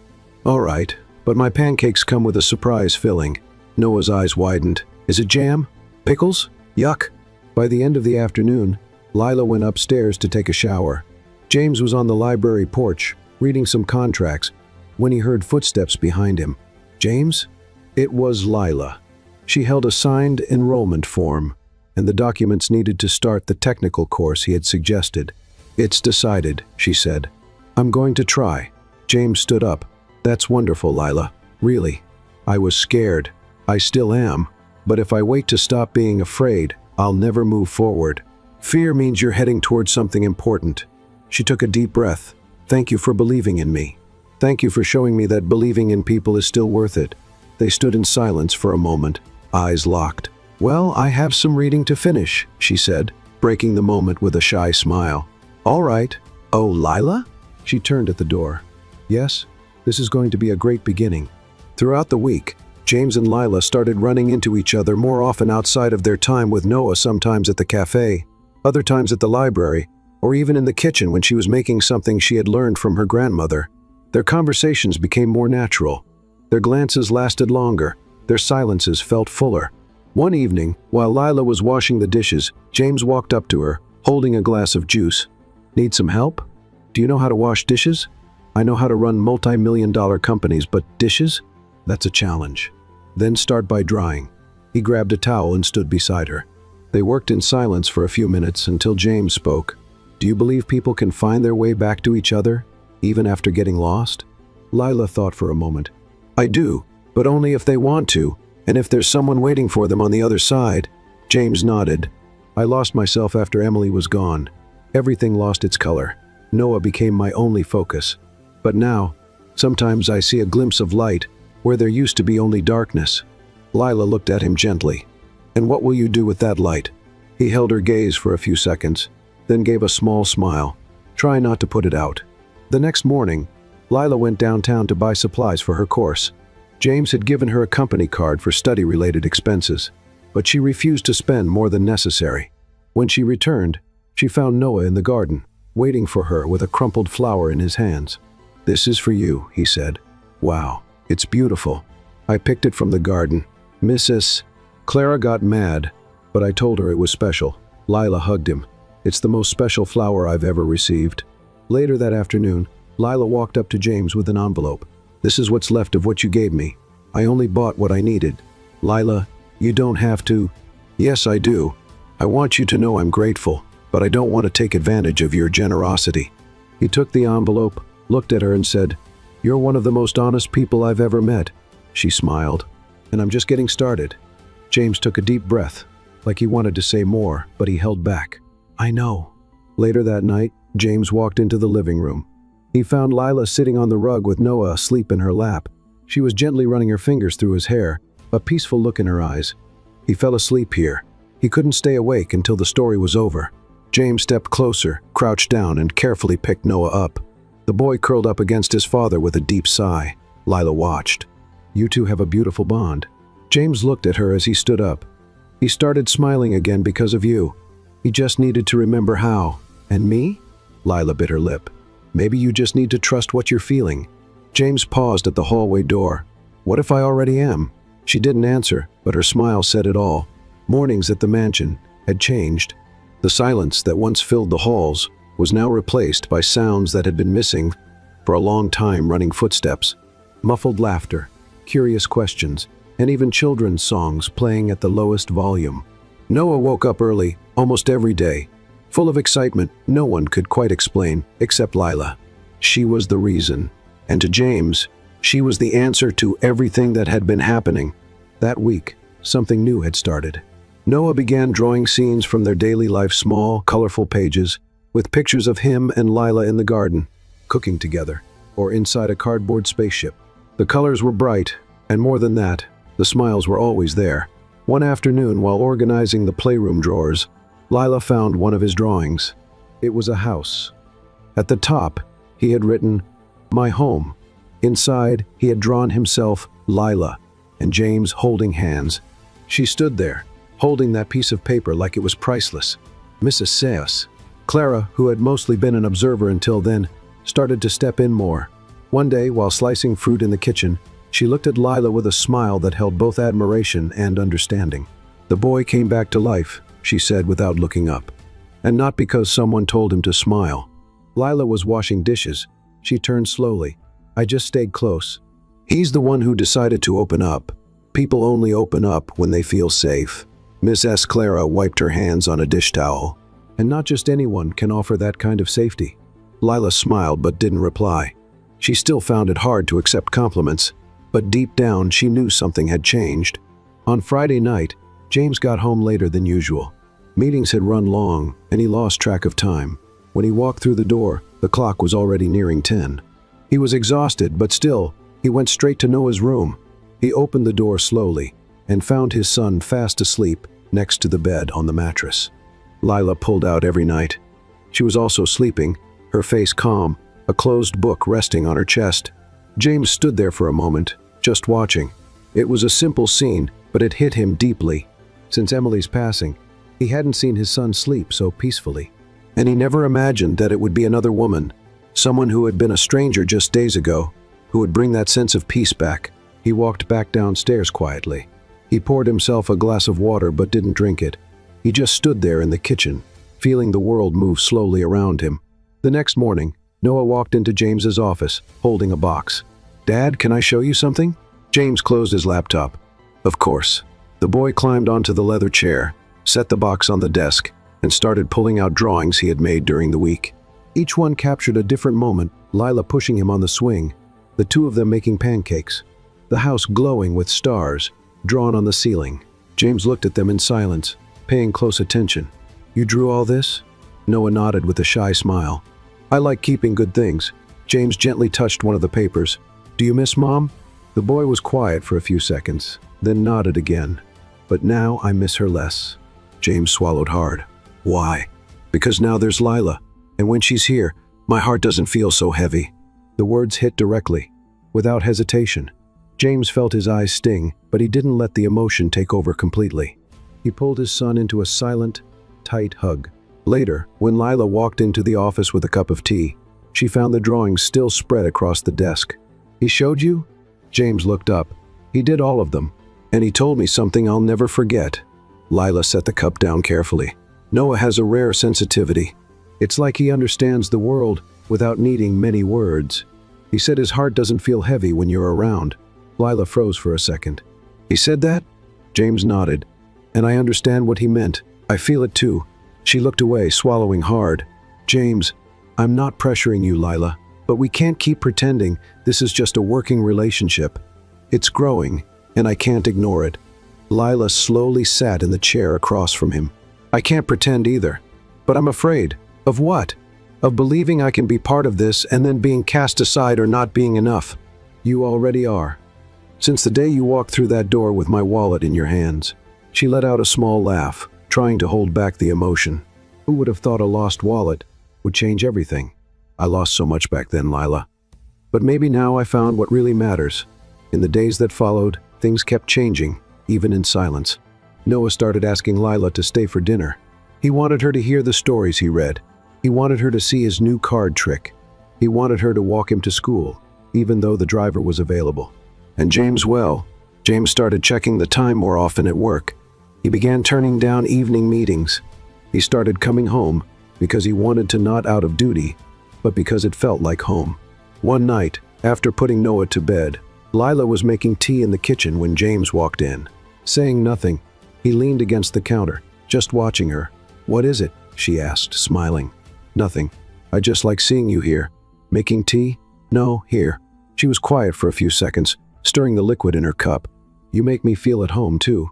"All right, but my pancakes come with a surprise filling." Noah's eyes widened. "Is it jam? Pickles? Yuck." By the end of the afternoon, Lila went upstairs to take a shower. James was on the library porch, reading some contracts, when he heard footsteps behind him. "James?" It was Lila. She held a signed enrollment form, and the documents needed to start the technical course he had suggested. "It's decided," she said. "I'm going to try." James stood up. "That's wonderful, Lila. Really. I was scared. I still am. But if I wait to stop being afraid, I'll never move forward. Fear means you're heading towards something important." She took a deep breath. "Thank you for believing in me. Thank you for showing me that believing in people is still worth it." They stood in silence for a moment, eyes locked. "Well, I have some reading to finish," she said, breaking the moment with a shy smile. "All right." "Oh, Lila?" She turned at the door. "Yes, this is going to be a great beginning." Throughout the week, James and Lila started running into each other more often outside of their time with Noah, sometimes at the cafe, other times at the library, or even in the kitchen when she was making something she had learned from her grandmother. Their conversations became more natural. Their glances lasted longer. Their silences felt fuller. One evening, while Lila was washing the dishes, James walked up to her, holding a glass of juice. "Need some help? Do you know how to wash dishes? I know how to run multi-million-dollar companies, but dishes? That's a challenge." "Then start by drying." He grabbed a towel and stood beside her. They worked in silence for a few minutes until James spoke. "Do you believe people can find their way back to each other, even after getting lost?" Lila thought for a moment. "I do, but only if they want to, and if there's someone waiting for them on the other side." James nodded. "I lost myself after Emily was gone. Everything lost its color. Noah became my only focus. But now, sometimes I see a glimpse of light where there used to be only darkness." Lila looked at him gently. "And what will you do with that light?" He held her gaze for a few seconds, then gave a small smile. "Try not to put it out." The next morning, Lila went downtown to buy supplies for her course. James had given her a company card for study-related expenses, but she refused to spend more than necessary. When she returned, she found Noah in the garden, waiting for her with a crumpled flower in his hands. "This is for you," he said. "Wow, it's beautiful. I picked it from the garden. Mrs. Clara got mad, but I told her it was special." Lila hugged him. "It's the most special flower I've ever received." Later that afternoon, Lila walked up to James with an envelope. "This is what's left of what you gave me. I only bought what I needed." "Lila, you don't have to." "Yes, I do. I want you to know I'm grateful, but I don't want to take advantage of your generosity." He took the envelope, looked at her and said, "You're one of the most honest people I've ever met." She smiled. "And I'm just getting started." James took a deep breath, like he wanted to say more, but he held back. "I know." Later that night, James walked into the living room. He found Lila sitting on the rug with Noah asleep in her lap. She was gently running her fingers through his hair, a peaceful look in her eyes. He fell asleep here. He couldn't stay awake until the story was over. James stepped closer, crouched down, and carefully picked Noah up. The boy curled up against his father with a deep sigh. Lila watched. "You two have a beautiful bond." James looked at her as he stood up. "He started smiling again because of you. He just needed to remember how." And me? Lila bit her lip. Maybe you just need to trust what you're feeling. James paused at the hallway door. What if I already am? She didn't answer, but her smile said it all. Mornings at the mansion had changed. The silence that once filled the halls was now replaced by sounds that had been missing for a long time, running footsteps, muffled laughter, curious questions, and even children's songs playing at the lowest volume. Noah woke up early, almost every day, full of excitement no one could quite explain except Lila. She was the reason. And to James, she was the answer to everything that had been happening. That week, something new had started. Noah began drawing scenes from their daily life, small, colorful pages, with pictures of him and Lila in the garden, cooking together, or inside a cardboard spaceship. The colors were bright, and more than that, the smiles were always there. One afternoon, while organizing the playroom drawers, Lila found one of his drawings. It was a house. At the top, he had written, "My home." Inside, he had drawn himself, Lila, and James holding hands. She stood there, holding that piece of paper like it was priceless. Mrs. Sayas. Clara, who had mostly been an observer until then, started to step in more. One day, while slicing fruit in the kitchen, she looked at Lila with a smile that held both admiration and understanding. "The boy came back to life," she said without looking up. And not because someone told him to smile. Lila was washing dishes. She turned slowly. "I just stayed close. He's the one who decided to open up. People only open up when they feel safe." Mrs. Clara wiped her hands on a dish towel. "And not just anyone can offer that kind of safety." Lila smiled but didn't reply. She still found it hard to accept compliments, but deep down she knew something had changed. On Friday night, James got home later than usual. Meetings had run long, and he lost track of time. When he walked through the door, the clock was already nearing 10. He was exhausted, but still, he went straight to Noah's room. He opened the door slowly and found his son fast asleep next to the bed on the mattress. Lila pulled out every night. She was also sleeping, her face calm, a closed book resting on her chest. James stood there for a moment, just watching. It was a simple scene, but it hit him deeply. Since Emily's passing, he hadn't seen his son sleep so peacefully. And he never imagined that it would be another woman, someone who had been a stranger just days ago, who would bring that sense of peace back. He walked back downstairs quietly. He poured himself a glass of water but didn't drink it. He just stood there in the kitchen, feeling the world move slowly around him. The next morning, Noah walked into James's office, holding a box. "Dad, can I show you something?" James closed his laptop. Of course. The boy climbed onto the leather chair, set the box on the desk, and started pulling out drawings he had made during the week. Each one captured a different moment, Lila pushing him on the swing, the two of them making pancakes, the house glowing with stars, drawn on the ceiling. James looked at them in silence, paying close attention. "You drew all this?" Noah nodded with a shy smile. "I like keeping good things." James gently touched one of the papers. "Do you miss Mom?" The boy was quiet for a few seconds, then nodded again. "But now I miss her less." James swallowed hard. "Why?" "Because now there's Lila, and when she's here, my heart doesn't feel so heavy." The words hit directly, without hesitation. James felt his eyes sting, but he didn't let the emotion take over completely. He pulled his son into a silent, tight hug. Later, when Lila walked into the office with a cup of tea, she found the drawings still spread across the desk. "He showed you?" James looked up. "He did all of them, and he told me something I'll never forget." Lila set the cup down carefully. "Noah has a rare sensitivity. It's like he understands the world without needing many words. He said his heart doesn't feel heavy when you're around." Lila froze for a second. "He said that?" James nodded. "And I understand what he meant. I feel it too." She looked away, swallowing hard. "James, I'm not pressuring you, Lila, but we can't keep pretending this is just a working relationship. It's growing, and I can't ignore it." Lila slowly sat in the chair across from him. "I can't pretend either. But I'm afraid." "Of what?" "Of believing I can be part of this and then being cast aside or not being enough." "You already are. Since the day you walked through that door with my wallet in your hands." She let out a small laugh, trying to hold back the emotion. "Who would have thought a lost wallet would change everything? I lost so much back then, Lila. But maybe now I found what really matters." In the days that followed, things kept changing, even in silence. Noah started asking Lila to stay for dinner. He wanted her to hear the stories he read, He wanted her to see his new card trick. He wanted her to walk him to school, even though the driver was available. And James started checking the time more often at work. He began turning down evening meetings. He started coming home because he wanted to, not out of duty, but because it felt like home. One night, after putting Noah to bed, Lila was making tea in the kitchen when James walked in. Saying nothing, he leaned against the counter, just watching her. "What is it?" she asked, smiling. "Nothing. I just like seeing you here." "Making tea?" "No, here." She was quiet for a few seconds, stirring the liquid in her cup. "You make me feel at home, too."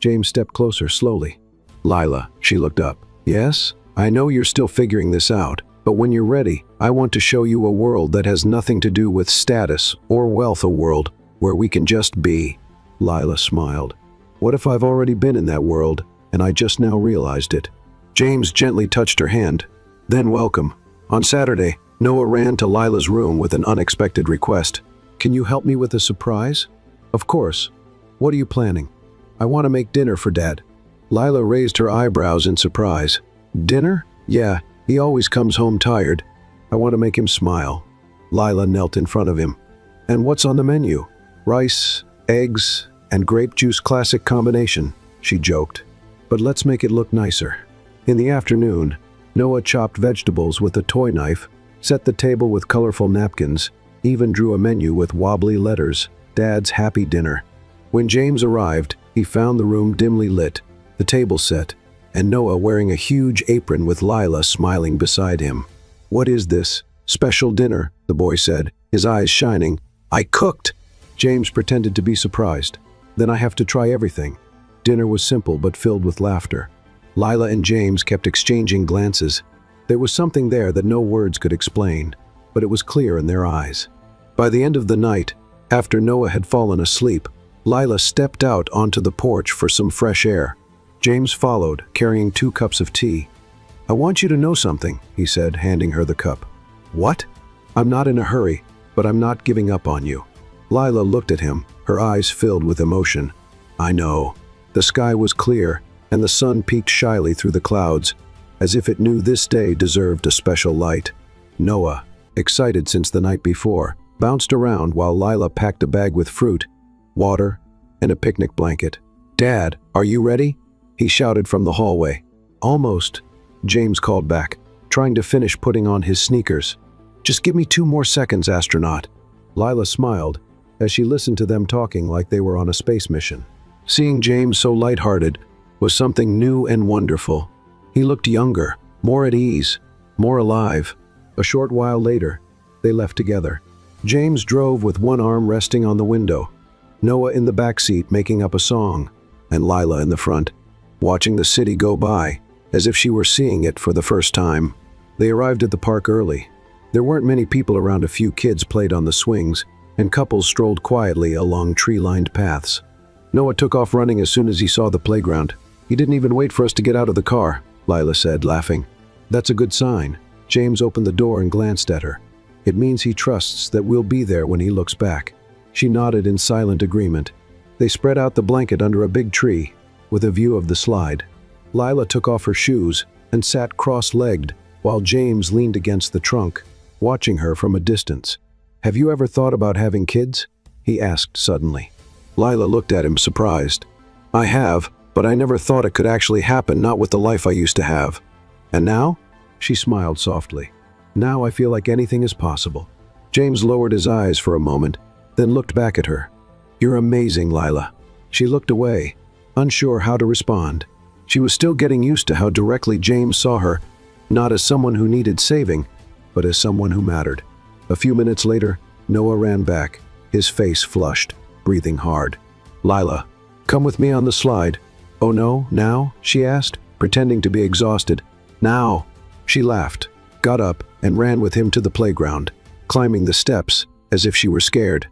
James stepped closer slowly. "Lila," she looked up. "Yes? I know you're still figuring this out, but when you're ready, I want to show you a world that has nothing to do with status or wealth, a world where we can just be." Lila smiled. "What if I've already been in that world, and I just now realized it?" James gently touched her hand. "Then welcome." On Saturday, Noah ran to Lila's room with an unexpected request. "Can you help me with a surprise?" "Of course. What are you planning?" "I want to make dinner for Dad." Lila raised her eyebrows in surprise. "Dinner?" "Yeah, he always comes home tired. I want to make him smile." Lila knelt in front of him. "And what's on the menu?" "Rice, eggs, and grape juice, classic combination," she joked. "But let's make it look nicer." In the afternoon, Noah chopped vegetables with a toy knife, set the table with colorful napkins, even drew a menu with wobbly letters, "Dad's Happy Dinner." When James arrived, he found the room dimly lit, the table set, and Noah wearing a huge apron with Lila smiling beside him. "What is this? Special dinner?" the boy said, his eyes shining. "I cooked!" James pretended to be surprised. "Then I have to try everything." Dinner was simple but filled with laughter. Lila and James kept exchanging glances. There was something there that no words could explain, but it was clear in their eyes. By the end of the night, after Noah had fallen asleep, Lila stepped out onto the porch for some fresh air. James followed, carrying 2 cups of tea. "I want you to know something," he said, handing her the cup. "What?" "I'm not in a hurry, but I'm not giving up on you." Lila looked at him, her eyes filled with emotion. "I know." The sky was clear, and the sun peeked shyly through the clouds, as if it knew this day deserved a special light. Noah, excited since the night before, bounced around while Lila packed a bag with fruit, water, and a picnic blanket. "Dad, are you ready?" he shouted from the hallway. "Almost," James called back, trying to finish putting on his sneakers. "Just give me 2 more seconds, astronaut." Lila smiled as she listened to them talking like they were on a space mission. Seeing James so lighthearted was something new and wonderful. He looked younger, more at ease, more alive. A short while later, they left together. James drove with one arm resting on the window, Noah in the back seat making up a song, and Lila in the front, watching the city go by, as if she were seeing it for the first time. They arrived at the park early. There weren't many people around. A few kids played on the swings, and couples strolled quietly along tree-lined paths. Noah took off running as soon as he saw the playground. "He didn't even wait for us to get out of the car," Lila said, laughing. "That's a good sign." James opened the door and glanced at her. "It means he trusts that we'll be there when he looks back." She nodded in silent agreement. They spread out the blanket under a big tree, with a view of the slide. Lila took off her shoes and sat cross-legged, while James leaned against the trunk, watching her from a distance. "Have you ever thought about having kids?" he asked suddenly. Lila looked at him, surprised. "I have, but I never thought it could actually happen, not with the life I used to have." "And now?" She smiled softly. "Now I feel like anything is possible." James lowered his eyes for a moment, then looked back at her. "You're amazing, Lila." She looked away, unsure how to respond. She was still getting used to how directly James saw her, not as someone who needed saving, but as someone who mattered. A few minutes later, Noah ran back, his face flushed, breathing hard. "Lila, come with me on the slide." "Oh no, now?" she asked, pretending to be exhausted. "Now." She laughed, got up, and ran with him to the playground, climbing the steps as if she were scared.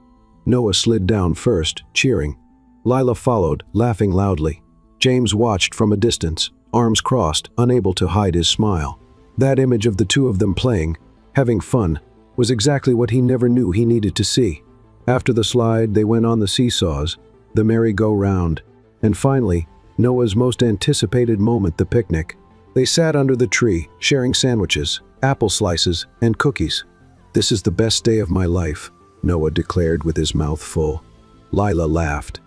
Noah slid down first, cheering. Lila followed, laughing loudly. James watched from a distance, arms crossed, unable to hide his smile. That image of the two of them playing, having fun, was exactly what he never knew he needed to see. After the slide, they went on the seesaws, the merry-go-round, and finally, Noah's most anticipated moment, the picnic. They sat under the tree, sharing sandwiches, apple slices, and cookies. "This is the best day of my life," Noah declared with his mouth full. Lila laughed.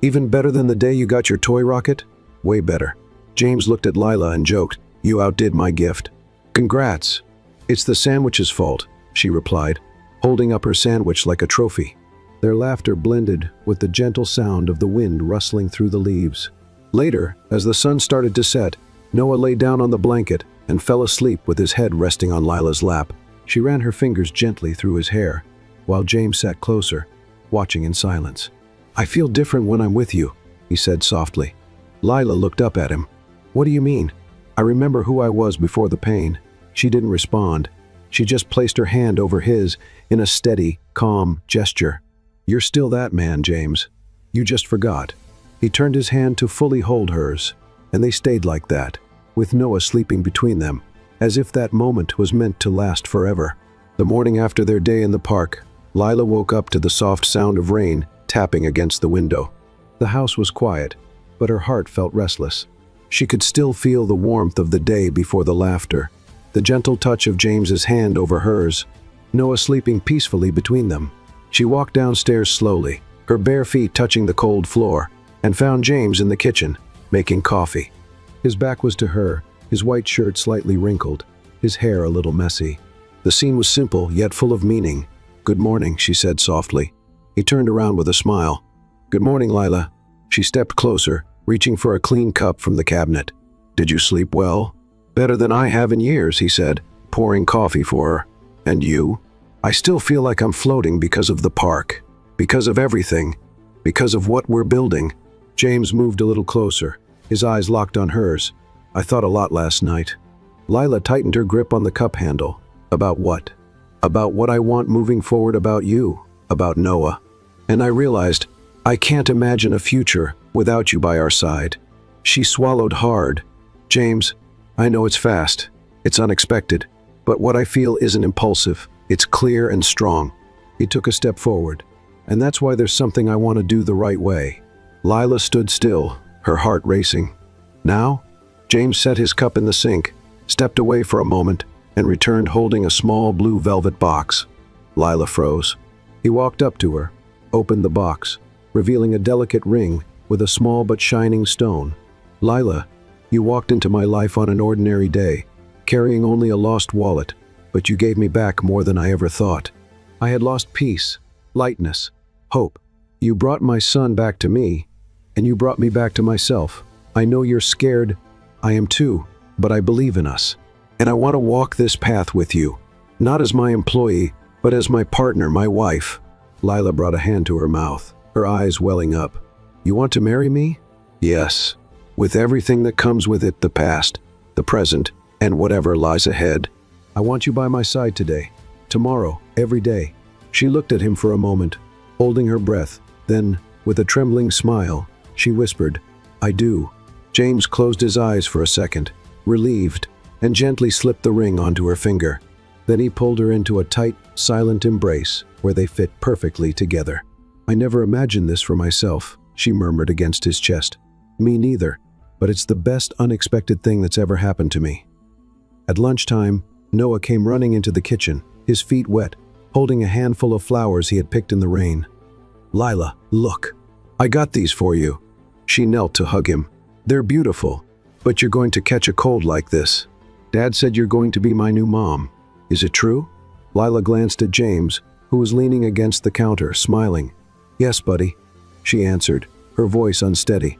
"Even better than the day you got your toy rocket?" "Way better." James looked at Lila and joked, "You outdid my gift." "Congrats." "It's the sandwich's fault," she replied, holding up her sandwich like a trophy. Their laughter blended with the gentle sound of the wind rustling through the leaves. Later, as the sun started to set, Noah lay down on the blanket and fell asleep with his head resting on Lila's lap. She ran her fingers gently through his hair, while James sat closer, watching in silence. "I feel different when I'm with you," he said softly. Lila looked up at him. "What do you mean?" "I remember who I was before the pain." She didn't respond. She just placed her hand over his in a steady, calm gesture. "You're still that man, James. You just forgot." He turned his hand to fully hold hers, and they stayed like that, with Noah sleeping between them, as if that moment was meant to last forever. The morning after their day in the park, Lila woke up to the soft sound of rain tapping against the window. The house was quiet, but her heart felt restless. She could still feel the warmth of the day before the laughter, the gentle touch of James's hand over hers, Noah sleeping peacefully between them. She walked downstairs slowly, her bare feet touching the cold floor, and found James in the kitchen, making coffee. His back was to her, his white shirt slightly wrinkled, his hair a little messy. The scene was simple, yet full of meaning. "Good morning," she said softly. He turned around with a smile. "Good morning, Lila." She stepped closer, reaching for a clean cup from the cabinet. "Did you sleep well?" "Better than I have in years," he said, pouring coffee for her. "And you?" "I still feel like I'm floating because of the park, because of everything, because of what we're building." James moved a little closer, his eyes locked on hers. "I thought a lot last night." Lila tightened her grip on the cup handle. "About what?" "About what I want moving forward, about you, about Noah. And I realized, I can't imagine a future without you by our side." She swallowed hard. "James, I know it's fast, it's unexpected, but what I feel isn't impulsive, it's clear and strong." He took a step forward. "And that's why there's something I want to do the right way." Lila stood still, her heart racing. "Now?" James set his cup in the sink, stepped away for a moment, and returned holding a small blue velvet box. Lila froze. He walked up to her, opened the box, revealing a delicate ring with a small but shining stone. "Lila, you walked into my life on an ordinary day, carrying only a lost wallet, but you gave me back more than I ever thought. I had lost peace, lightness, hope. You brought my son back to me, and you brought me back to myself. I know you're scared. I am too, but I believe in us. And I want to walk this path with you, not as my employee, but as my partner, my wife." Lila brought a hand to her mouth, her eyes welling up. "You want to marry me?" "Yes, with everything that comes with it, the past, the present, and whatever lies ahead. I want you by my side today, tomorrow, every day." She looked at him for a moment, holding her breath. Then, with a trembling smile, she whispered, "I do." James closed his eyes for a second, relieved, and gently slipped the ring onto her finger. Then he pulled her into a tight, silent embrace where they fit perfectly together. "I never imagined this for myself," she murmured against his chest. "Me neither, but it's the best unexpected thing that's ever happened to me." At lunchtime, Noah came running into the kitchen, his feet wet, holding a handful of flowers he had picked in the rain. "Lila, look. I got these for you." She knelt to hug him. "They're beautiful, but you're going to catch a cold like this. Dad said you're going to be my new mom. Is it true?" Lila glanced at James, who was leaning against the counter, smiling. "Yes, buddy," she answered, her voice unsteady.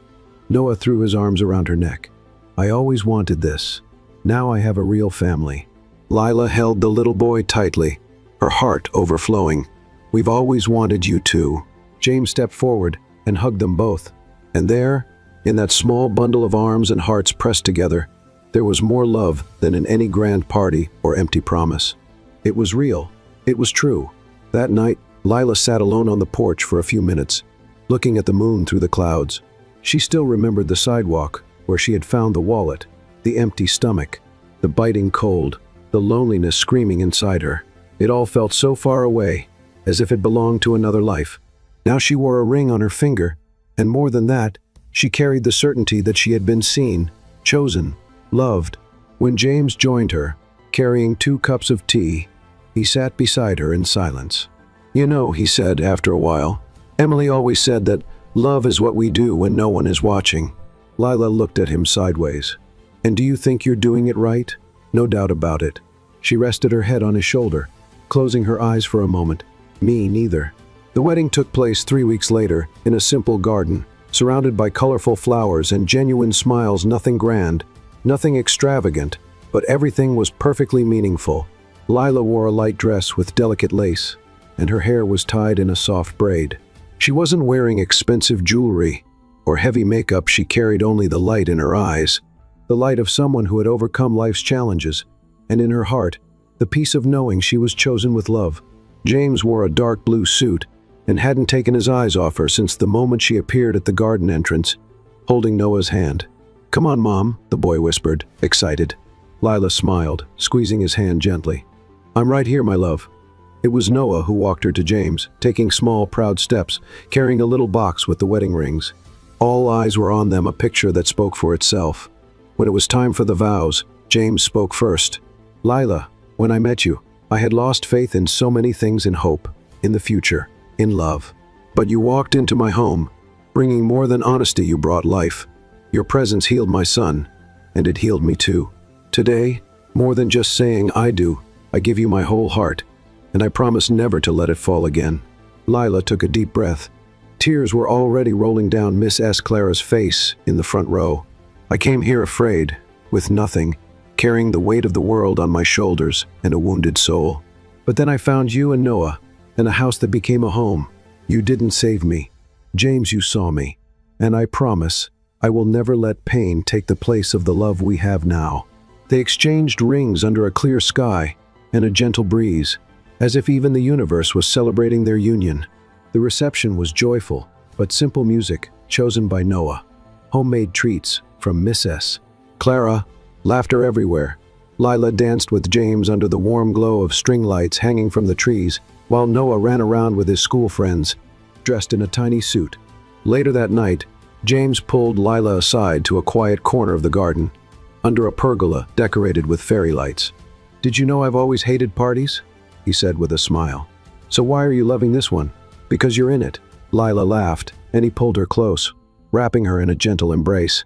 Noah threw his arms around her neck. "I always wanted this. Now I have a real family." Lila held the little boy tightly, her heart overflowing. "We've always wanted you too." James stepped forward and hugged them both. And there, in that small bundle of arms and hearts pressed together, there was more love than in any grand party or empty promise. It was real. It was true. That night, Lila sat alone on the porch for a few minutes, looking at the moon through the clouds. She still remembered the sidewalk where she had found the wallet, the empty stomach, the biting cold, the loneliness screaming inside her. It all felt so far away, as if it belonged to another life. Now she wore a ring on her finger, and more than that, she carried the certainty that she had been seen, chosen, loved, When James joined her, carrying 2 cups of tea, he sat beside her in silence. "You know," he said after a while, "Emily always said that love is what we do when no one is watching." Lila looked at him sideways. "And do you think you're doing it right?" "No doubt about it." She rested her head on his shoulder, closing her eyes for a moment. "Me neither." The wedding took place 3 weeks later in a simple garden, surrounded by colorful flowers and genuine smiles. Nothing grand, nothing extravagant, but everything was perfectly meaningful. Lila wore a light dress with delicate lace, and her hair was tied in a soft braid. She wasn't wearing expensive jewelry or heavy makeup. She carried only the light in her eyes, the light of someone who had overcome life's challenges, and in her heart, the peace of knowing she was chosen with love. James wore a dark blue suit and hadn't taken his eyes off her since the moment she appeared at the garden entrance, holding Noah's hand. "Come on, Mom," the boy whispered, excited. Lila smiled, squeezing his hand gently. "I'm right here, my love." It was Noah who walked her to James, taking small, proud steps, carrying a little box with the wedding rings. All eyes were on them, a picture that spoke for itself. When it was time for the vows, James spoke first. "Lila, when I met you, I had lost faith in so many things, in hope, in the future, in love. But you walked into my home, bringing more than honesty. You brought life. Your presence healed my son, and it healed me too. Today, more than just saying I do, I give you my whole heart, and I promise never to let it fall again." Lila took a deep breath. Tears were already rolling down Miss S. Clara's face in the front row. "I came here afraid, with nothing, carrying the weight of the world on my shoulders and a wounded soul. But then I found you and Noah, and a house that became a home. You didn't save me. James, you saw me. And I promise, I will never let pain take the place of the love we have now." They exchanged rings under a clear sky and a gentle breeze, as if even the universe was celebrating their union. The reception was joyful, but simple music, chosen by Noah. Homemade treats from Miss S. Clara, laughter everywhere. Lila danced with James under the warm glow of string lights hanging from the trees, while Noah ran around with his school friends, dressed in a tiny suit. Later that night, James pulled Lila aside to a quiet corner of the garden, under a pergola decorated with fairy lights. "Did you know I've always hated parties?" he said with a smile. "So why are you loving this one?" "Because you're in it." Lila laughed, and he pulled her close, wrapping her in a gentle embrace.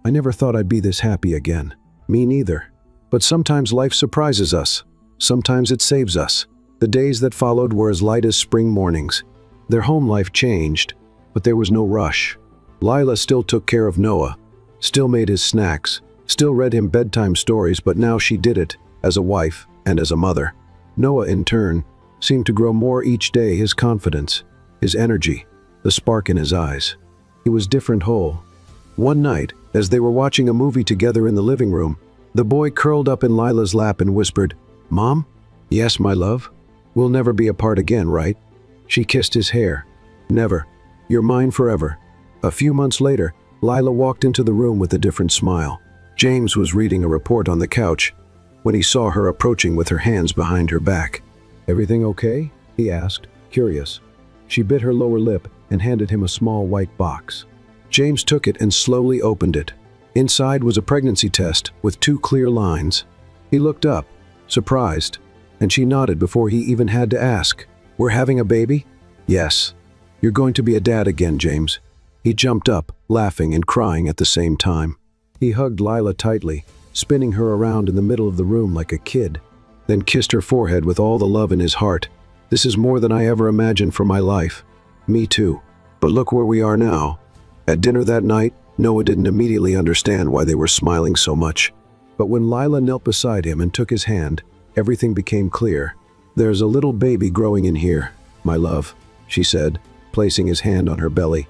"I never thought I'd be this happy again." "Me neither. But sometimes life surprises us. Sometimes it saves us." The days that followed were as light as spring mornings. Their home life changed, but there was no rush. Lila still took care of Noah, still made his snacks, still read him bedtime stories, but now she did it as a wife and as a mother. Noah, in turn, seemed to grow more each day, his confidence, his energy, the spark in his eyes. He was different whole. One night, as they were watching a movie together in the living room, the boy curled up in Lila's lap and whispered, "Mom?" "Yes, my love. We'll never be apart again, right?" She kissed his hair. "Never. You're mine forever." A few months later, Lila walked into the room with a different smile. James was reading a report on the couch when he saw her approaching with her hands behind her back. "Everything okay?" he asked, curious. She bit her lower lip and handed him a small white box. James took it and slowly opened it. Inside was a pregnancy test with 2 clear lines. He looked up, surprised, and she nodded before he even had to ask, "We're having a baby?" "Yes. You're going to be a dad again, James." He jumped up, laughing and crying at the same time. He hugged Lila tightly, spinning her around in the middle of the room like a kid, then kissed her forehead with all the love in his heart. "This is more than I ever imagined for my life." "Me too. But look where we are now." At dinner that night, Noah didn't immediately understand why they were smiling so much. But when Lila knelt beside him and took his hand, everything became clear. "There's a little baby growing in here, my love," she said, placing his hand on her belly.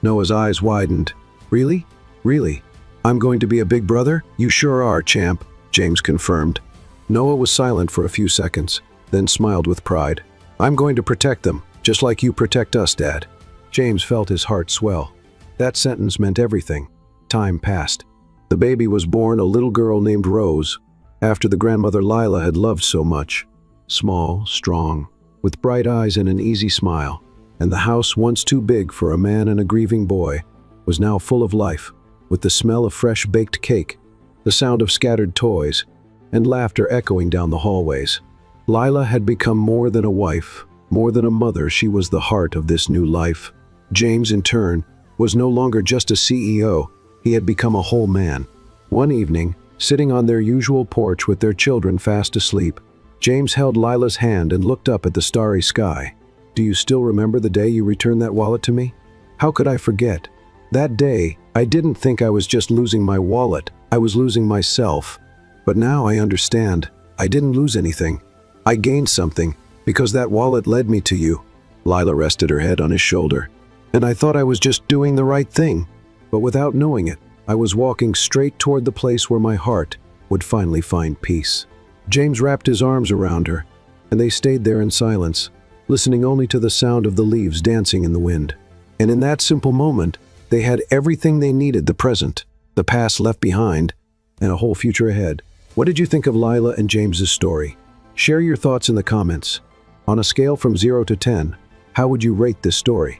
Noah's eyes widened. "Really? Really? I'm going to be a big brother?" "You sure are, champ," James confirmed. Noah was silent for a few seconds, then smiled with pride. "I'm going to protect them, just like you protect us, Dad." James felt his heart swell. That sentence meant everything. Time passed. The baby was born, a little girl named Rose, after the grandmother Lila had loved so much. Small, strong, with bright eyes and an easy smile, and the house once too big for a man and a grieving boy was now full of life, with the smell of fresh baked cake, the sound of scattered toys, and laughter echoing down the hallways. Lila had become more than a wife, more than a mother. She was the heart of this new life. James, in turn, was no longer just a CEO. He had become a whole man. One evening, sitting on their usual porch with their children fast asleep, James held Lila's hand and looked up at the starry sky. "Do you still remember the day you returned that wallet to me?" "How could I forget? That day, I didn't think I was just losing my wallet. I was losing myself. But now I understand. I didn't lose anything. I gained something, because that wallet led me to you." Lila rested her head on his shoulder. "And I thought I was just doing the right thing. But without knowing it, I was walking straight toward the place where my heart would finally find peace." James wrapped his arms around her, and they stayed there in silence, listening only to the sound of the leaves dancing in the wind. And in that simple moment, they had everything they needed: the present, the past left behind, and a whole future ahead. What did you think of Lila and James's story? Share your thoughts in the comments. On a scale from 0 to 10, how would you rate this story?